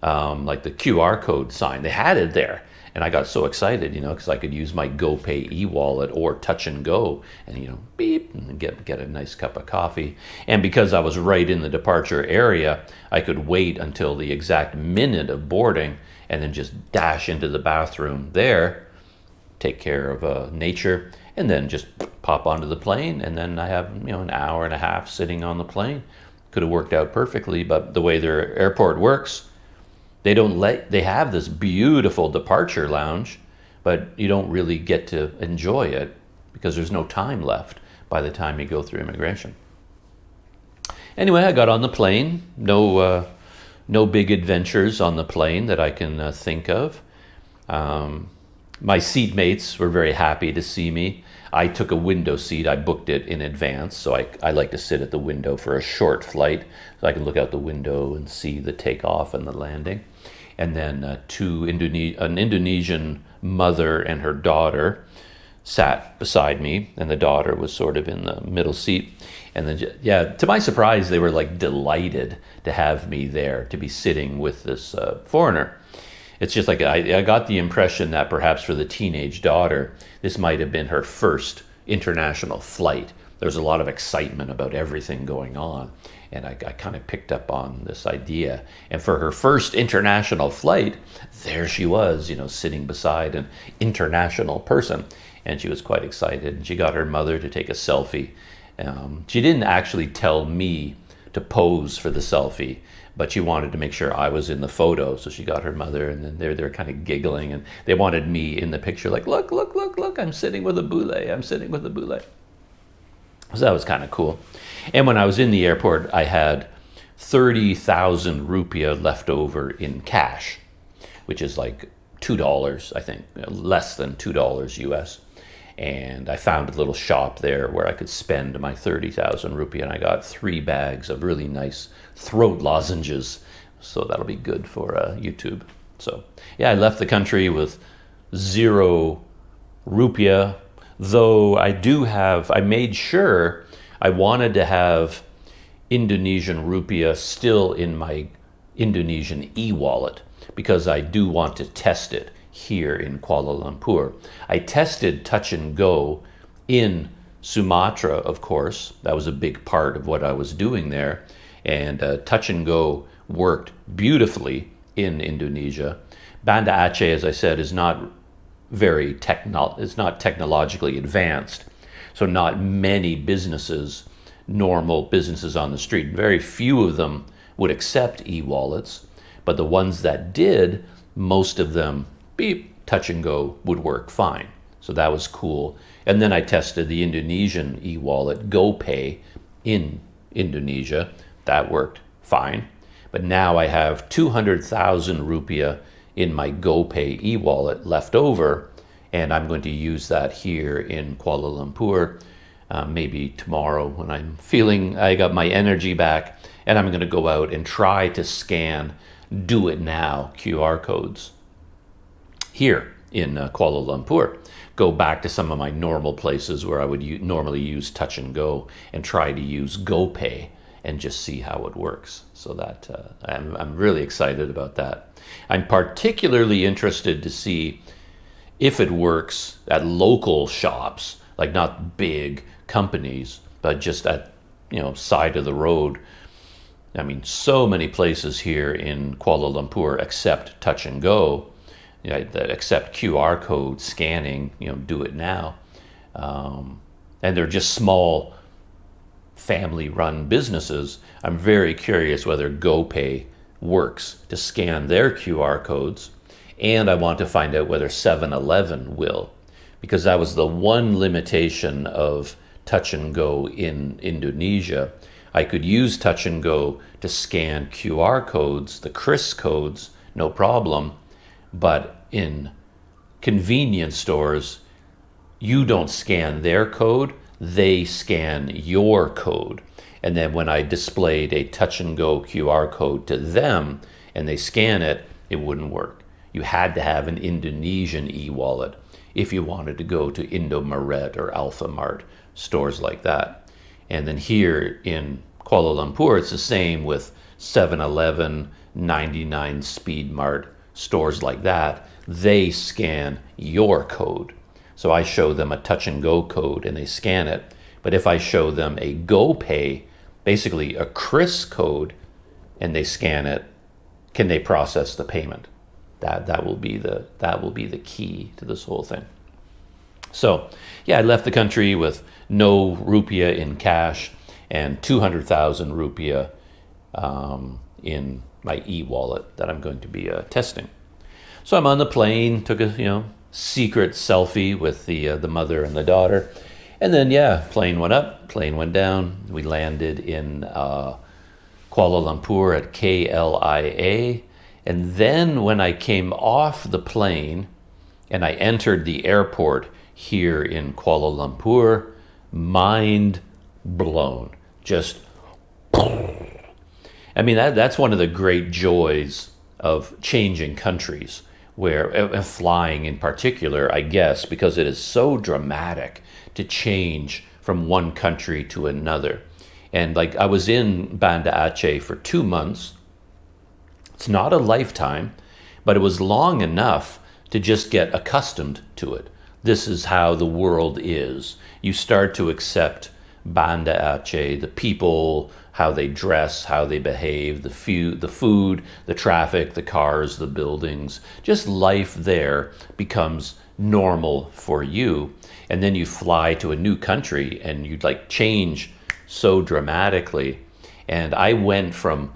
like the QR code sign. They had it there. And I got so excited, because I could use my GoPay e-wallet or Touch and Go and, beep, and get a nice cup of coffee. And because I was right in the departure area, I could wait until the exact minute of boarding and then just dash into the bathroom there, take care of nature, and then just pop onto the plane. And then I have, an hour and a half sitting on the plane. Could have worked out perfectly, but the way their airport works, they have this beautiful departure lounge, but you don't really get to enjoy it because there's no time left by the time you go through immigration. Anyway, I got on the plane. No big adventures on the plane that I can think of. My seatmates were very happy to see me. I took a window seat. I booked it in advance, so I like to sit at the window for a short flight, so I can look out the window and see the takeoff and the landing. And then an Indonesian mother and her daughter sat beside me, and the daughter was sort of in the middle seat. And then, to my surprise, they were like delighted to have me there, to be sitting with this foreigner. It's just like I got the impression that perhaps for the teenage daughter, this might have been her first international flight. There's a lot of excitement about everything going on. And I kind of picked up on this idea. And for her first international flight, there she was, sitting beside an international person. And she was quite excited. And she got her mother to take a selfie. She didn't actually tell me to pose for the selfie, but she wanted to make sure I was in the photo. So she got her mother, and then they're kind of giggling, and they wanted me in the picture, like, look, I'm sitting with a boule. So that was kind of cool. And when I was in the airport, I had 30,000 rupiah left over in cash, which is like $2, I think, less than $2 US. And I found a little shop there where I could spend my 30,000 rupiah, and I got 3 bags of really nice throat lozenges. So that'll be good for YouTube. So yeah, I left the country with 0 rupiah, though I made sure I wanted to have Indonesian rupiah still in my Indonesian e-wallet, because I do want to test it here in Kuala Lumpur. I tested Touch and Go in Sumatra, of course. That was a big part of what I was doing there. And Touch and Go worked beautifully in Indonesia. Banda Aceh, as I said, is not technologically advanced. So not many businesses, normal businesses on the street, very few of them would accept e-wallets. But the ones that did, most of them, Touch and Go would work fine. So that was cool. And then I tested the Indonesian e-wallet, GoPay, in Indonesia. That worked fine. But now I have 200,000 rupiah in my GoPay e-wallet left over, and I'm going to use that here in Kuala Lumpur, maybe tomorrow when I'm feeling I got my energy back, and I'm going to go out and try to scan Do It Now QR codes here in Kuala Lumpur. Go back to some of my normal places where I would normally use Touch and Go, and try to use GoPay and just see how it works. So that I'm really excited about that. I'm particularly interested to see if it works at local shops, like not big companies, but just at, side of the road. I mean, so many places here in Kuala Lumpur accept touch and go, that accept QR code scanning, do it now. And they're just small family-run businesses. I'm very curious whether GoPay works to scan their QR codes. And I want to find out whether 7-Eleven will, because that was the one limitation of touch and go in Indonesia. I could use touch and go to scan QR codes, the KRIS codes, no problem. But in convenience stores, you don't scan their code, they scan your code. And then when I displayed a touch and go QR code to them and they scan it, it wouldn't work. You had to have an Indonesian e-wallet if you wanted to go to Indomaret or Alphamart, stores like that. And then here in Kuala Lumpur, it's the same with 7-Eleven, 99 Speed Mart, stores like that. They scan your code. So I show them a touch and go code and they scan it. But if I show them a GoPay, basically a KRIS code, and they scan it, can they process the payment? That will be the key to this whole thing. So yeah, I left the country with no rupiah in cash and 200,000 rupiah in my e-wallet that I'm going to be testing. So I'm on the plane, took a secret selfie with the mother and the daughter, and then plane went up, plane went down. We landed in Kuala Lumpur at KLIA, and then when I came off the plane and I entered the airport here in Kuala Lumpur, mind blown. Just, I mean, that's one of the great joys of changing countries, where flying in particular, I guess, because it is so dramatic to change from one country to another. And like, I was in Banda Aceh for 2 months. It's not a lifetime, but it was long enough to just get accustomed to it. This is how the world is. You start to accept Banda Aceh, the people, how they dress, how they behave, the food, the traffic, the cars, the buildings. Just life there becomes normal for you. And then you fly to a new country and you'd like change so dramatically. And I went from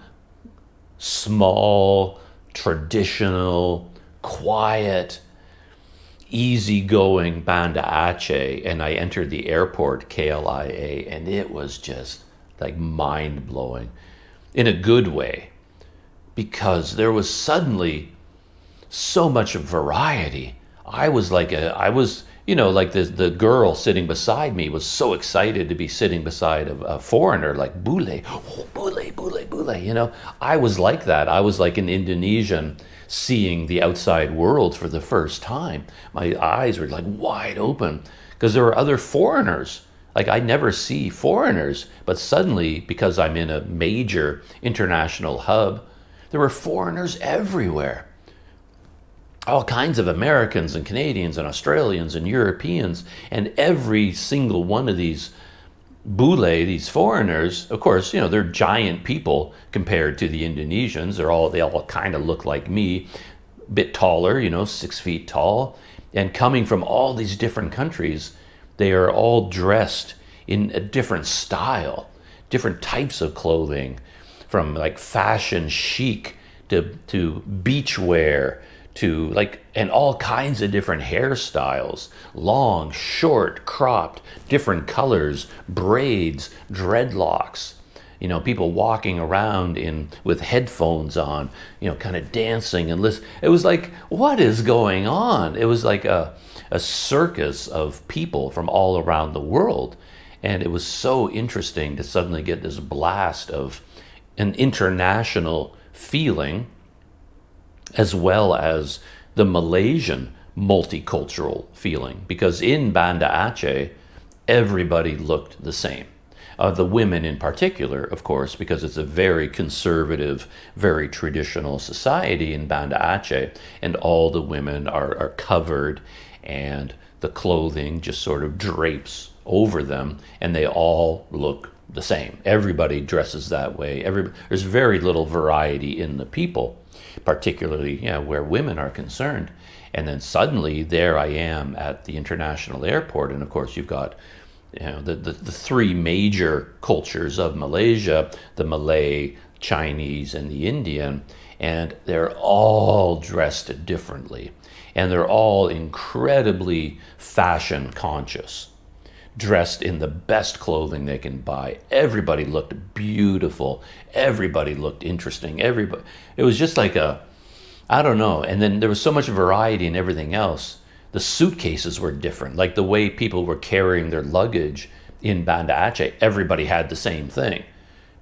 small, traditional, quiet, easygoing Banda Aceh, and I entered the airport, KLIA, and it was just like mind-blowing in a good way, because there was suddenly so much variety. I was like the girl sitting beside me was so excited to be sitting beside a foreigner, like bule, bule. I was like that. I was like an Indonesian seeing the outside world for the first time. My eyes were like wide open because there were other foreigners. Like, I never see foreigners, but suddenly, because I'm in a major international hub, there were foreigners everywhere. All kinds of Americans and Canadians and Australians and Europeans, and every single one of these bule, these foreigners, of course, they're giant people compared to the Indonesians. They all kind of look like me, a bit taller, 6 feet tall, and coming from all these different countries. They are all dressed in a different style, different types of clothing, from like fashion chic to beach wear to and all kinds of different hairstyles, long, short, cropped, different colors, braids, dreadlocks. People walking around with headphones on, kind of dancing and listening. It was like, what is going on? It was like a circus of people from all around the world. And it was so interesting to suddenly get this blast of an international feeling, as well as the Malaysian multicultural feeling. Because in Banda Aceh, everybody looked the same. The women in particular, of course, because it's a very conservative, very traditional society in Banda Aceh, and all the women are covered, and the clothing just sort of drapes over them, and they all look the same. Everybody dresses that way. There's very little variety in the people, particularly where women are concerned. And then suddenly there I am at the international airport, and of course you've got the three major cultures of Malaysia, the Malay, Chinese, and the Indian, and they're all dressed differently. And they're all incredibly fashion conscious, dressed in the best clothing they can buy. Everybody looked beautiful. Everybody looked interesting. It was just like I don't know. And then there was so much variety in everything else. The suitcases were different, like the way people were carrying their luggage in Banda Aceh. Everybody had the same thing.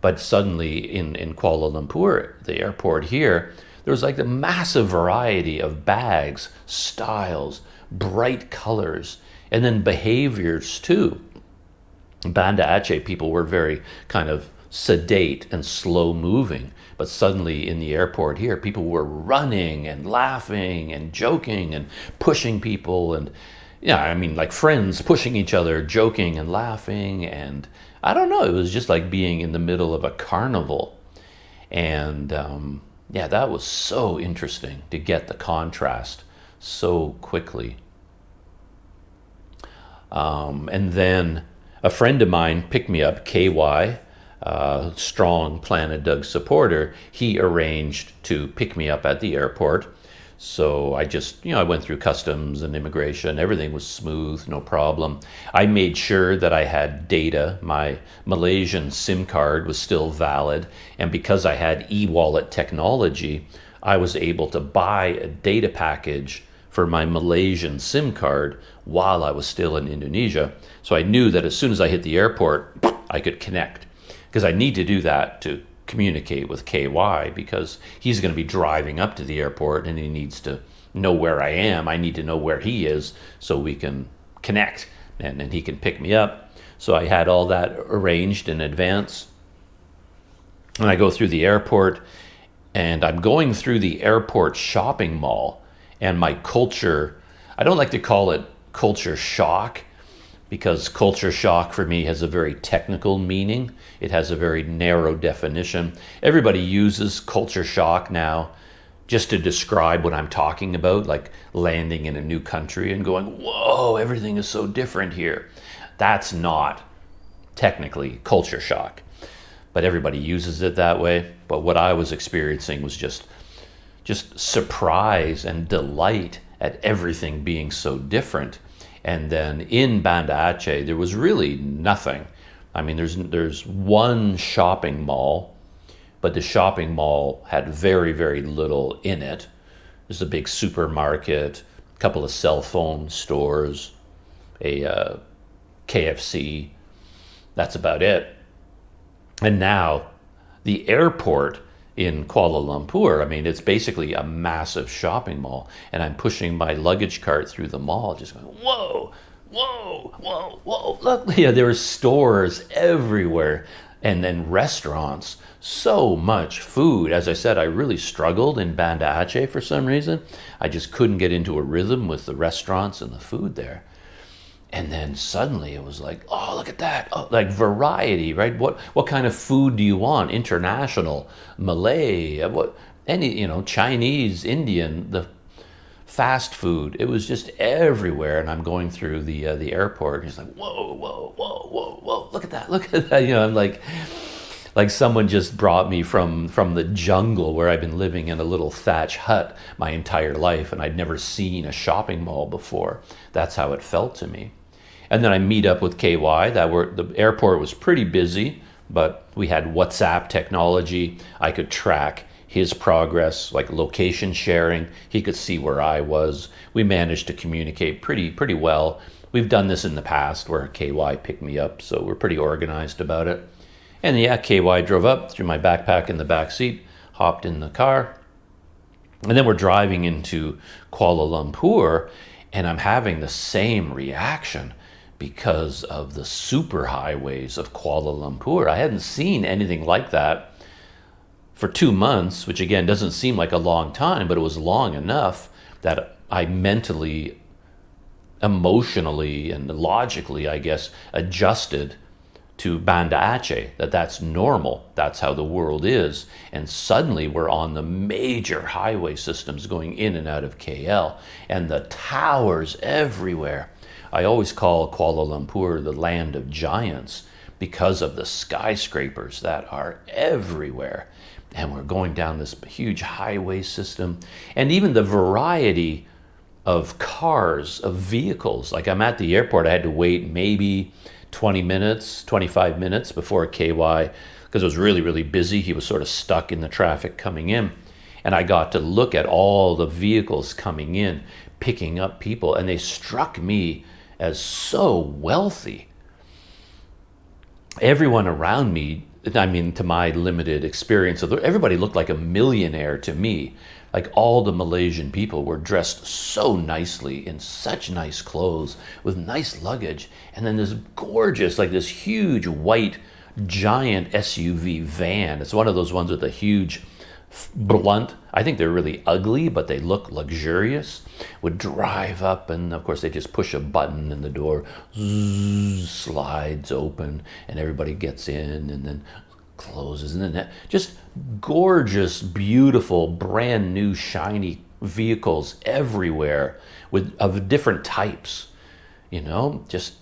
But suddenly in Kuala Lumpur, the airport here, there was like a massive variety of bags, styles, bright colors, and then behaviors too. Banda Aceh people were very kind of sedate and slow moving, but suddenly in the airport here, people were running and laughing and joking and pushing people, and like friends pushing each other, joking and laughing, and I don't know, it was just like being in the middle of a carnival. And that was so interesting to get the contrast so quickly. And then a friend of mine picked me up, KY, strong Planet Doug supporter. He arranged to pick me up at the airport. So I just, I went through customs and immigration. Everything was smooth, no problem. I made sure that I had data. My Malaysian SIM card was still valid. And because I had e-wallet technology, I was able to buy a data package for my Malaysian SIM card while I was still in Indonesia. So I knew that as soon as I hit the airport, I could connect. Because I need to do that to communicate with KY, because he's going to be driving up to the airport and he needs to know where I am. I need to know where he is so we can connect, and then he can pick me up. So I had all that arranged in advance. And I go through the airport, and I'm going through the airport shopping mall, and my culture, I don't like to call it culture shock, because culture shock for me has a very technical meaning. It has a very narrow definition. Everybody uses culture shock now just to describe what I'm talking about, like landing in a new country and going, whoa, everything is so different here. That's not technically culture shock, but everybody uses it that way. But what I was experiencing was just surprise and delight at everything being so different. And then in Banda Aceh, there was really nothing. I mean, there's one shopping mall, but the shopping mall had very, very little in it. There's a big supermarket, a couple of cell phone stores, a KFC. That's about it. And now the airport in Kuala Lumpur, I mean, it's basically a massive shopping mall, and I'm pushing my luggage cart through the mall, just going, whoa, whoa, whoa, whoa, look, there were stores everywhere, and then restaurants, so much food. As I said, I really struggled in Banda Aceh for some reason. I just couldn't get into a rhythm with the restaurants and the food there. And then suddenly it was like, oh, look at that. Oh, like variety, right? What kind of food do you want? International, Malay, Chinese, Indian, the fast food. It was just everywhere. And I'm going through the airport. And it's like, whoa, whoa, whoa, whoa, whoa. Look at that. Look at that. I'm like someone just brought me from the jungle where I've been living in a little thatch hut my entire life. And I'd never seen a shopping mall before. That's how it felt to me. And then I meet up with KY. The airport was pretty busy, but we had WhatsApp technology. I could track his progress, like location sharing. He could see where I was. We managed to communicate pretty well. We've done this in the past where KY picked me up, so we're pretty organized about it. And KY drove up, threw my backpack in the back seat, hopped in the car. And then we're driving into Kuala Lumpur, and I'm having the same reaction, because of the super highways of Kuala Lumpur. I hadn't seen anything like that for 2 months, which again doesn't seem like a long time, but it was long enough that I mentally, emotionally, and logically, I guess, adjusted to Banda Aceh, that's normal. That's how the world is. And suddenly we're on the major highway systems going in and out of KL, and the towers everywhere. I always call Kuala Lumpur the land of giants because of the skyscrapers that are everywhere. And we're going down this huge highway system, and even the variety of cars, of vehicles. Like, I'm at the airport, I had to wait maybe 20 minutes, 25 minutes before KY, because it was really, really busy. He was sort of stuck in the traffic coming in. And I got to look at all the vehicles coming in, picking up people, and they struck me as so wealthy. Everyone around me, I mean, to my limited experience, everybody looked like a millionaire to me. Like, all the Malaysian people were dressed so nicely in such nice clothes with nice luggage. And then this gorgeous, like this huge white giant SUV van. It's one of those ones with a huge blunt. I think they're really ugly, but they look luxurious. Would drive up, and of course they just push a button and the door slides open and everybody gets in, and then closes, and then just gorgeous, beautiful, brand new, shiny vehicles everywhere of different types. Just,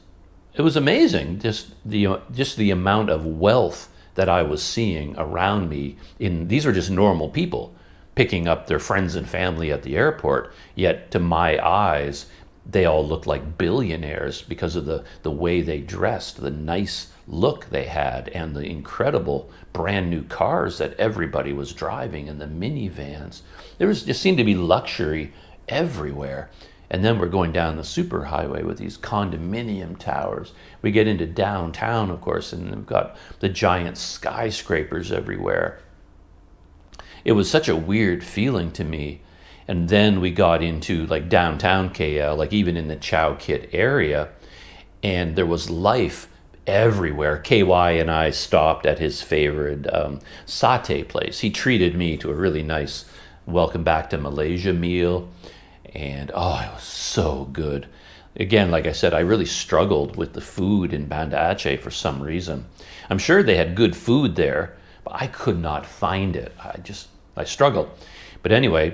it was amazing. Just the amount of wealth that I was seeing around me. These were just normal people picking up their friends and family at the airport. Yet to my eyes, they all looked like billionaires because of the way they dressed, the nice look they had, and the incredible brand new cars that everybody was driving, and the minivans. Just seemed to be luxury everywhere. And then we're going down the super highway with these condominium towers. We get into downtown, of course, and we've got the giant skyscrapers everywhere. It was such a weird feeling to me. And then we got into like downtown KL, like even in the Chow Kit area, and there was life everywhere. KY and I stopped at his favorite satay place. He treated me to a really nice welcome back to Malaysia meal, and it was so good. Again, like I said, I really struggled with the food in Banda Aceh for some reason. I'm sure they had good food there, but I could not find it. I struggled. But anyway,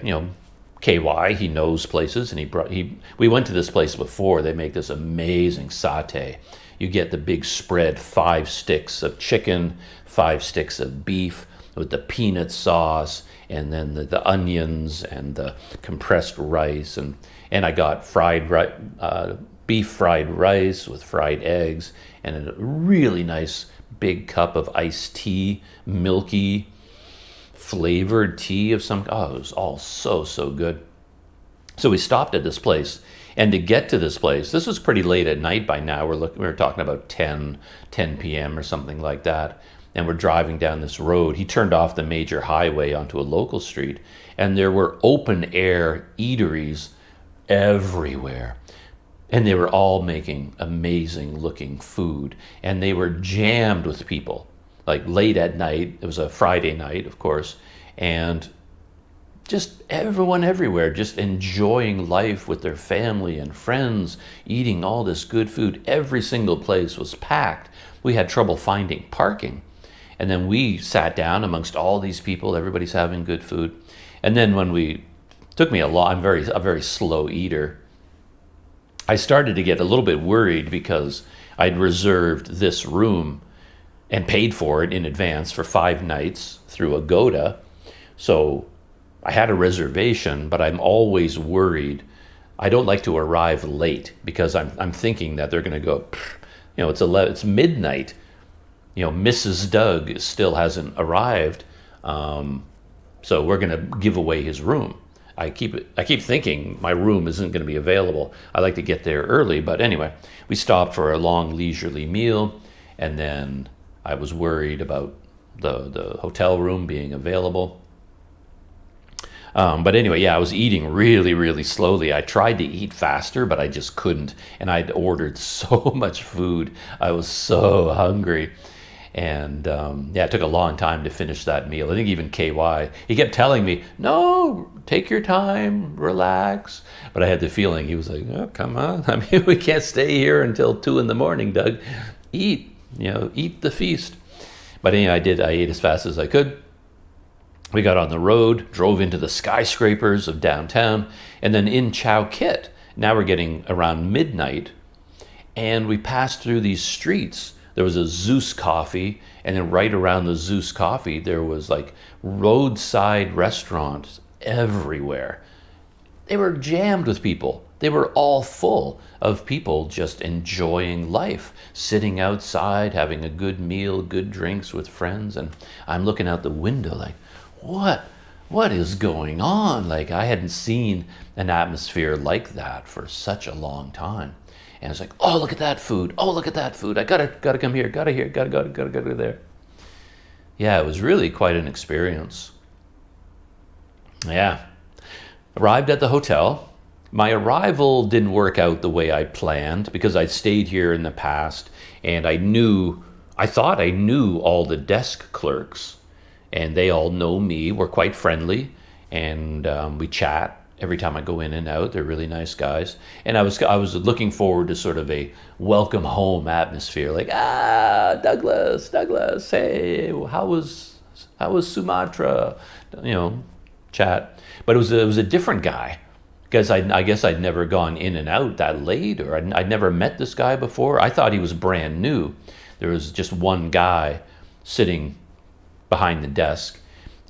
KY, he knows places, and we went to this place before. They make this amazing satay. You get the big spread, 5 sticks of chicken, 5 sticks of beef with the peanut sauce, and then the onions and the compressed rice, and I got beef fried rice with fried eggs, and a really nice big cup of iced tea, milky flavored tea of some. It was all so good. So we stopped at this place, and to get to this place, this was pretty late at night by now. We're talking about 10 p.m. or something like that, and we're driving down this road. He turned off the major highway onto a local street, and there were open air eateries everywhere, and they were all making amazing looking food, and they were jammed with people. Like late at night, it was a Friday night, of course, and just everyone everywhere, just enjoying life with their family and friends, eating all this good food. Every single place was packed. We had trouble finding parking. And then we sat down amongst all these people, everybody's having good food. And then I'm a very slow eater. I started to get a little bit worried because I'd reserved this room and paid for it in advance for 5 nights through Agoda. So I had a reservation, but I'm always worried. I don't like to arrive late because I'm thinking that they're going to go, it's midnight. Mrs. Doug still hasn't arrived, so we're going to give away his room. I keep thinking my room isn't going to be available. I like to get there early, but anyway, we stopped for a long leisurely meal, and then I was worried about the hotel room being available. But anyway, yeah, I was eating really, really slowly. I tried to eat faster, but I just couldn't. And I'd ordered so much food. I was so hungry. And yeah, it took a long time to finish that meal. I think even KY, he kept telling me, no, take your time, relax. But I had the feeling he was like, oh, come on. I mean, we can't stay here until 2 a.m, Doug. Eat, eat the feast. But anyway, I ate as fast as I could. We got on the road, drove into the skyscrapers of downtown, and then in Chow Kit. Now we're getting around midnight, and we passed through these streets. There was a Zeus Coffee, and then right around the Zeus Coffee, there was like roadside restaurants everywhere. They were jammed with people. They were all full of people just enjoying life, sitting outside, having a good meal, good drinks with friends. And I'm looking out the window like, what is going on? Like, I hadn't seen an atmosphere like that for such a long time. And it's like, oh, look at that food. Oh, look at that food. I gotta come here. Gotta go there. Yeah, it was really quite an experience. Yeah. Arrived at the hotel. My arrival didn't work out the way I planned because I'd stayed here in the past and I thought I knew all the desk clerks. And they all know me. We're quite friendly, and we chat every time I go in and out. They're really nice guys. And I was looking forward to sort of a welcome home atmosphere, like Douglas, hey, how was Sumatra, chat. But it was a different guy because I guess I'd never gone in and out that late, or I'd never met this guy before. I thought he was brand new. There was just one guy sitting behind the desk,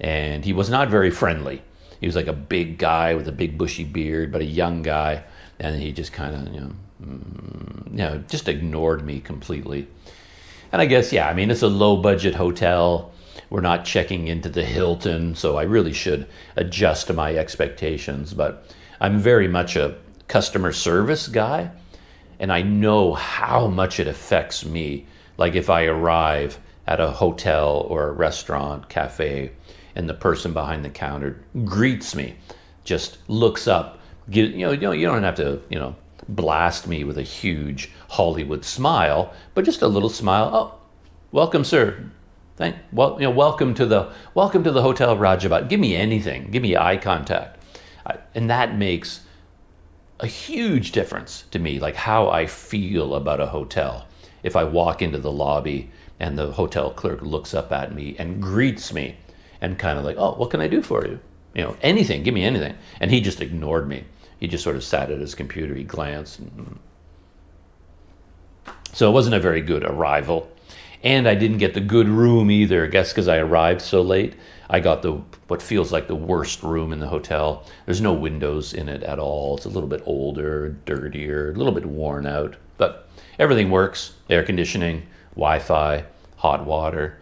and he was not very friendly. He was like a big guy with a big bushy beard, but a young guy, and he just kind of, just ignored me completely. And I guess, yeah, I mean, it's a low-budget hotel. We're not checking into the Hilton, so I really should adjust to my expectations, but I'm very much a customer service guy, and I know how much it affects me. Like if I arrive at a hotel or a restaurant, cafe, and the person behind the counter greets me, just looks up, you don't have to, blast me with a huge Hollywood smile, but just a little smile. Oh, welcome, sir. Welcome to the Hotel Rajabat. Give me anything. Give me eye contact, and that makes a huge difference to me, like how I feel about a hotel. If I walk into the lobby and the hotel clerk looks up at me and greets me and kind of like, oh, what can I do for you? Anything, give me anything. And he just ignored me. He just sort of sat at his computer. He glanced. So it wasn't a very good arrival. And I didn't get the good room either. I guess because I arrived so late. I got what feels like the worst room in the hotel. There's no windows in it at all. It's a little bit older, dirtier, a little bit worn out. But everything works. Air conditioning, Wi-Fi, hot water.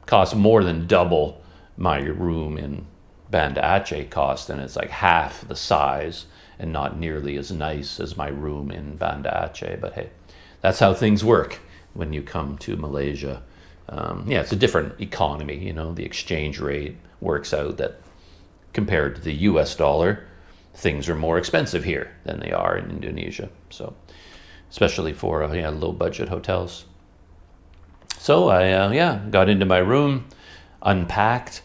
Costs more than double my room in Banda Aceh cost, and it's like half the size and not nearly as nice as my room in Banda Aceh. But hey, that's how things work when you come to Malaysia. It's a different economy. The exchange rate works out that compared to the US dollar, things are more expensive here than they are in Indonesia. So, especially for low budget hotels. So I got into my room, unpacked,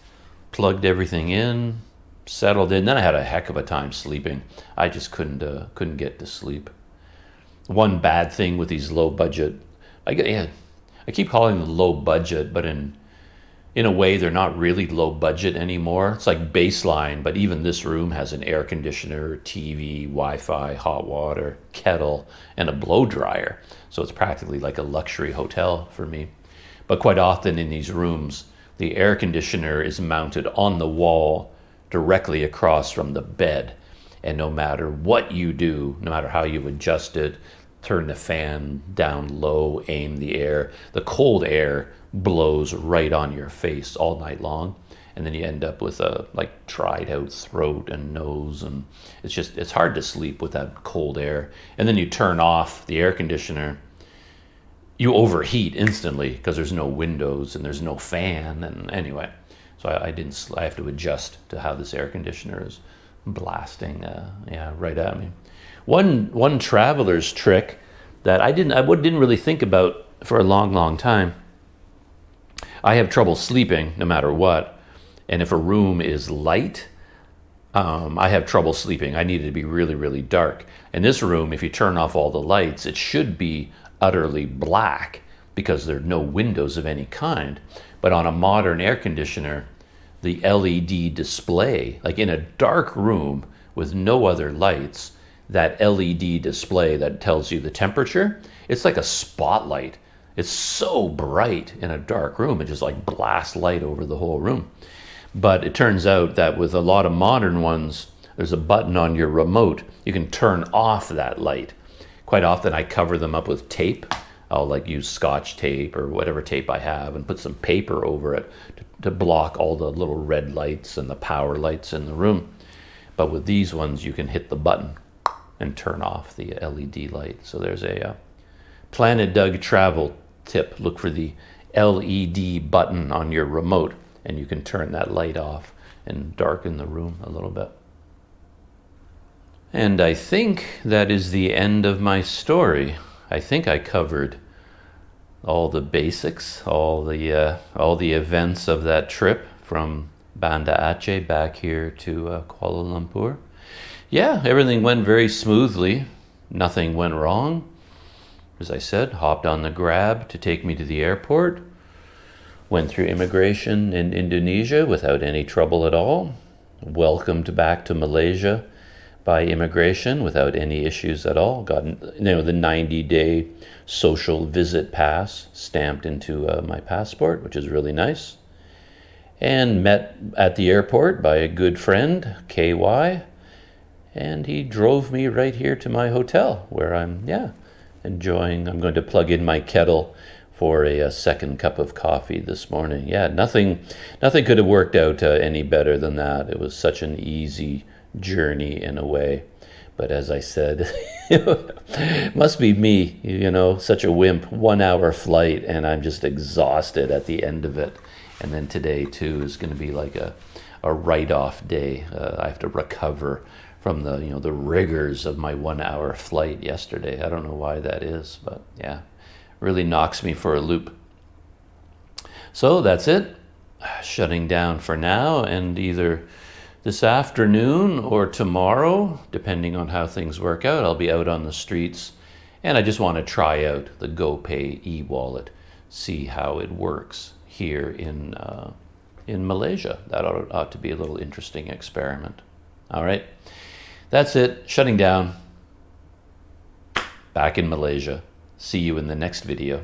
plugged everything in, settled in. Then I had a heck of a time sleeping. I just couldn't get to sleep. One bad thing with these low budget, I keep calling them low budget, but in a way they're not really low budget anymore. It's like baseline, but even this room has an air conditioner, TV, Wi-Fi, hot water, kettle, and a blow dryer. So it's practically like a luxury hotel for me. But quite often in these rooms, the air conditioner is mounted on the wall directly across from the bed. And no matter what you do, no matter how you adjust it, turn the fan down low, aim the air, the cold air blows right on your face all night long. And then you end up with a dried out throat and nose. And it's hard to sleep with that cold air. And then you turn off the air conditioner. You overheat instantly because there's no windows and there's no fan. And anyway, So I have to adjust to how this air conditioner is blasting, right at me. One traveler's trick that I didn't really think about for a long time. I have trouble sleeping no matter what, and if a room is light, I have trouble sleeping. I need it to be really, really dark. In this room, if you turn off all the lights, it should be utterly black because there are no windows of any kind. But on a modern air conditioner, the LED display, like in a dark room with no other lights, that LED display that tells you the temperature, it's like a spotlight. It's so bright in a dark room, it just like blasts light over the whole room. But it turns out that with a lot of modern ones, there's a button on your remote. You can turn off that light. Quite often I cover them up with tape. I'll like use Scotch tape or whatever tape I have and put some paper over it to block all the little red lights and the power lights in the room. But with these ones, you can hit the button and turn off the LED light. So there's a Planet Doug travel tip. Look for the LED button on your remote and you can turn that light off and darken the room a little bit. And I think that is the end of my story. I think I covered all the basics, all the events of that trip from Banda Aceh back here to Kuala Lumpur. Yeah, everything went very smoothly. Nothing went wrong. As I said, hopped on the Grab to take me to the airport. Went through immigration in Indonesia without any trouble at all. Welcomed back to Malaysia by immigration without any issues at all. Got the 90-day social visit pass stamped into my passport, which is really nice. And met at the airport by a good friend, KY, and he drove me right here to my hotel where I'm enjoying. I'm going to plug in my kettle for a second cup of coffee this morning. Yeah, nothing could have worked out any better than that. It was such an easy journey in a way. But as I said, it must be me, such a wimp. 1 hour flight and I'm just exhausted at the end of it. And then today too is going to be like a write-off day. I have to recover from the rigors of my 1 hour flight yesterday. I don't know why that is, but yeah, really knocks me for a loop. So that's it. Shutting down for now, and either this afternoon or tomorrow, depending on how things work out, I'll be out on the streets, and I just want to try out the GoPay e-wallet, see how it works here in Malaysia. That ought to be a little interesting experiment. All right, that's it. Shutting down. Back in Malaysia. See you in the next video.